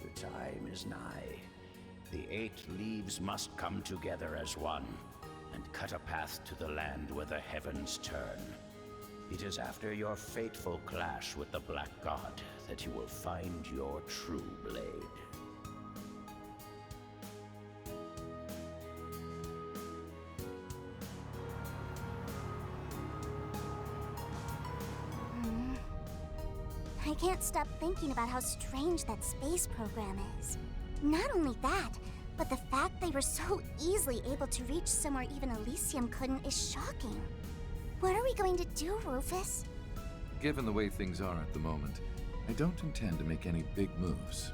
The time is nigh. The 8 leaves must come together as one, and cut a path to the land where the heavens turn. It is after your fateful clash with the Black God that you will find your true blade. I can't stop thinking about how strange that space program is. Not only that, but the fact they were so easily able to reach somewhere even Elysium couldn't is shocking. What are we going to do, Rufus? Given the way things are at the moment, I don't intend to make any big moves.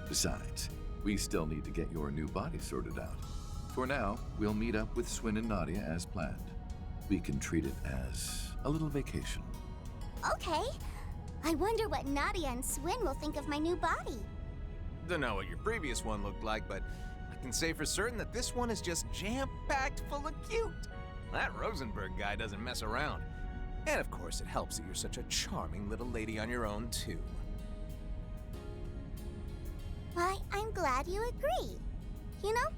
Besides, we still need to get your new body sorted out. For now, we'll meet up with Swin and Nadia as planned. We can treat it as a little vacation. Okay. I wonder what Nadia and Swin will think of my new body. Don't know what your previous one looked like, but I can say for certain that this one is just jam-packed full of cute. That Rosenberg guy doesn't mess around. And of course, it helps that you're such a charming little lady on your own, too. Why, I'm glad you agree. You know,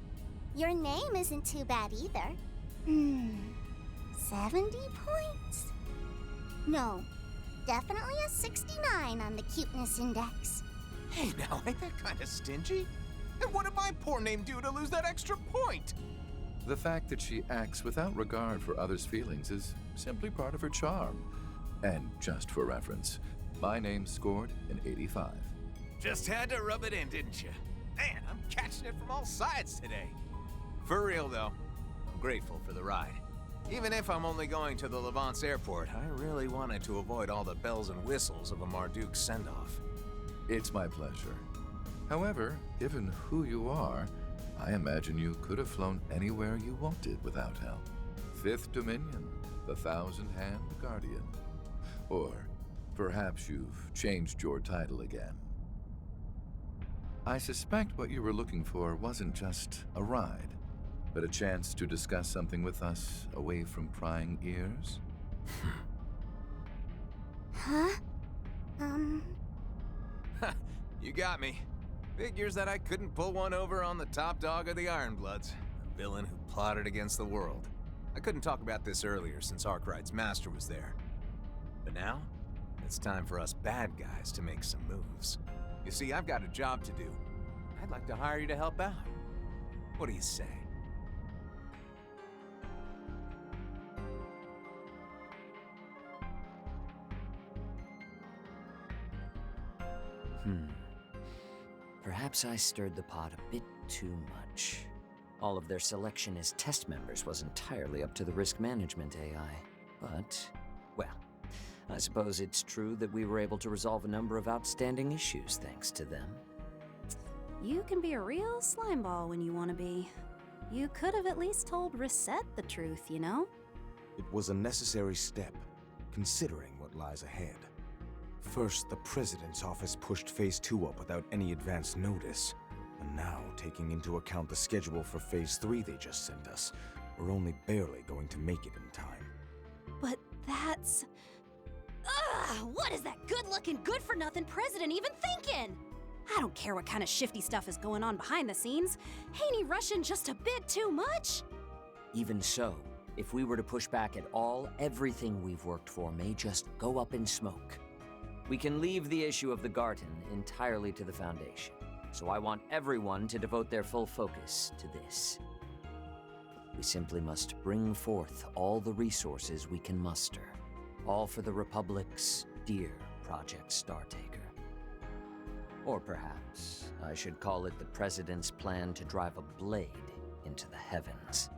your name isn't too bad either. 70 points? No, definitely a 69 on the cuteness index. Hey, now, ain't that kind of stingy? And what did my poor name do to lose that extra point? The fact that she acts without regard for others' feelings is simply part of her charm. And just for reference, my name scored an 85. Just had to rub it in, didn't you? Man, I'm catching it from all sides today. For real, though, I'm grateful for the ride. Even if I'm only going to the Levance airport, I really wanted to avoid all the bells and whistles of a Marduk send-off. It's my pleasure. However, given who you are, I imagine you could have flown anywhere you wanted without help. Fifth Dominion, the Thousand-Hand Guardian. Or perhaps you've changed your title again. I suspect what you were looking for wasn't just a ride, but a chance to discuss something with us away from prying ears? Huh? You got me. Figures that I couldn't pull one over on the top dog of the Ironbloods, the villain who plotted against the world. I couldn't talk about this earlier since Arkwright's master was there. But now, it's time for us bad guys to make some moves. You see, I've got a job to do. I'd like to hire you to help out. What do you say? Perhaps I stirred the pot a bit too much. All of their selection as test members was entirely up to the risk management AI. But, well, I suppose it's true that we were able to resolve a number of outstanding issues thanks to them. You can be a real slimeball when you want to be. You could have at least told Reset the truth, you know? It was a necessary step, considering what lies ahead. First, the President's office pushed Phase 2 up without any advance notice. And now, taking into account the schedule for Phase 3 they just sent us, we're only barely going to make it in time. But that's... Ugh! What is that good-looking, good-for-nothing president even thinking? I don't care what kind of shifty stuff is going on behind the scenes. Ain't he rushing just a bit too much? Even so, if we were to push back at all, everything we've worked for may just go up in smoke. We can leave the issue of the Garten entirely to the Foundation, so I want everyone to devote their full focus to this. We simply must bring forth all the resources we can muster, all for the Republic's dear Project Startaker. Or perhaps I should call it the President's plan to drive a blade into the heavens.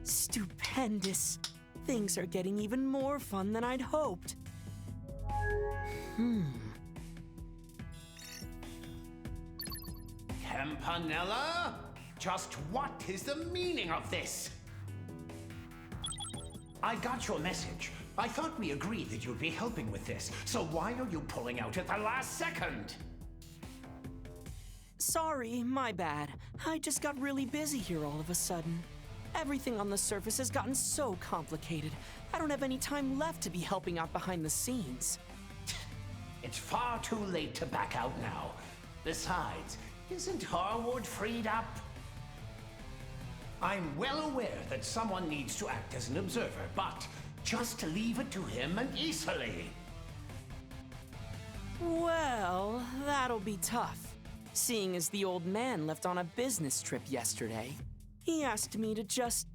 Stupendous. Things are getting even more fun than I'd hoped. Campanella? Just what is the meaning of this? I got your message. I thought we agreed that you'd be helping with this, so why are you pulling out at the last second? Sorry, my bad. I just got really busy here all of a sudden. Everything on the surface has gotten so complicated. I don't have any time left to be helping out behind the scenes. It's far too late to back out now. Besides, isn't Harwood freed up? I'm well aware that someone needs to act as an observer, but just leave it to him and Isali. Well, that'll be tough, seeing as the old man left on a business trip yesterday. He asked me to just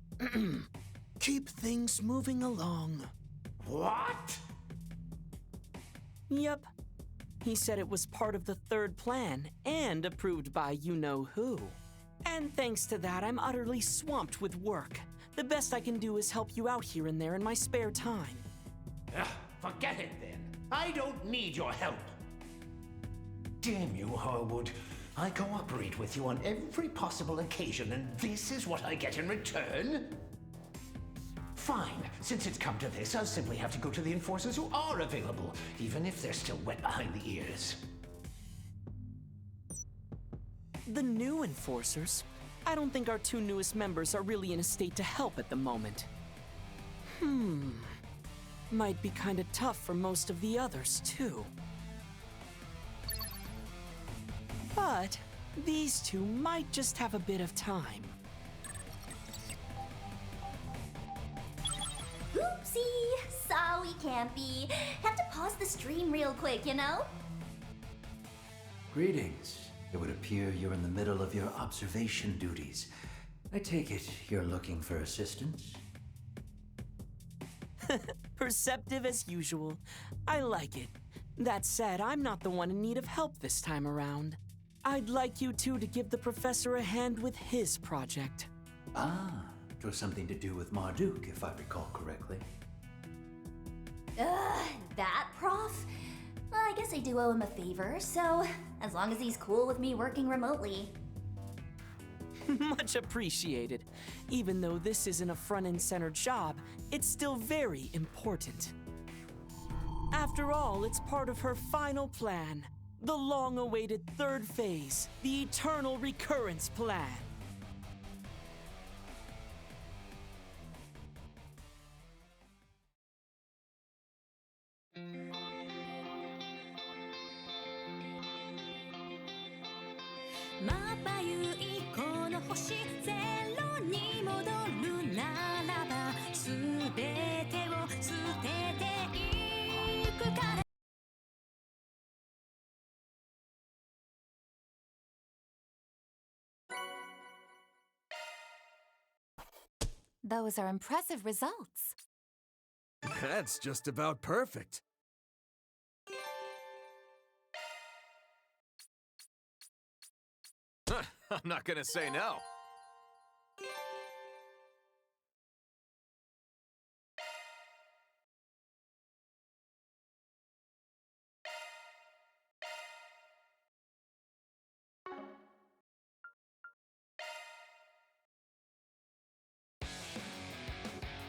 keep things moving along. What? Yep. He said it was part of the third plan and approved by you-know-who. And thanks to that, I'm utterly swamped with work. The best I can do is help you out here and there in my spare time. Forget it then. I don't need your help. Damn you, Harwood. I cooperate with you on every possible occasion, and this is what I get in return? Fine. Since it's come to this, I'll simply have to go to the enforcers who are available, even if they're still wet behind the ears. The new enforcers? I don't think our two newest members are really in a state to help at the moment. Might be kinda tough for most of the others, too. But these two might just have a bit of time. Oopsie! Sorry, Campy. Have to pause the stream real quick, you know? Greetings. It would appear you're in the middle of your observation duties. I take it you're looking for assistance? Perceptive as usual. I like it. That said, I'm not the one in need of help this time around. I'd like you two to give the professor a hand with his project. Ah, it was something to do with Marduk, if I recall correctly. That prof? Well, I guess I do owe him a favor, so as long as he's cool with me working remotely. Much appreciated. Even though this isn't a front-and-center job, it's still very important. After all, it's part of her final plan. The long-awaited third phase, the Eternal Recurrence Plan. Those are impressive results. That's just about perfect. I'm not gonna say no.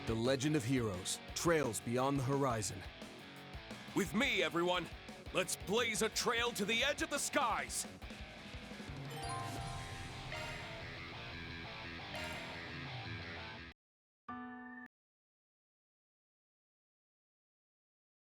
The Legend of Heroes, Trails Beyond the Horizon. With me, everyone! Let's blaze a trail to the edge of the skies!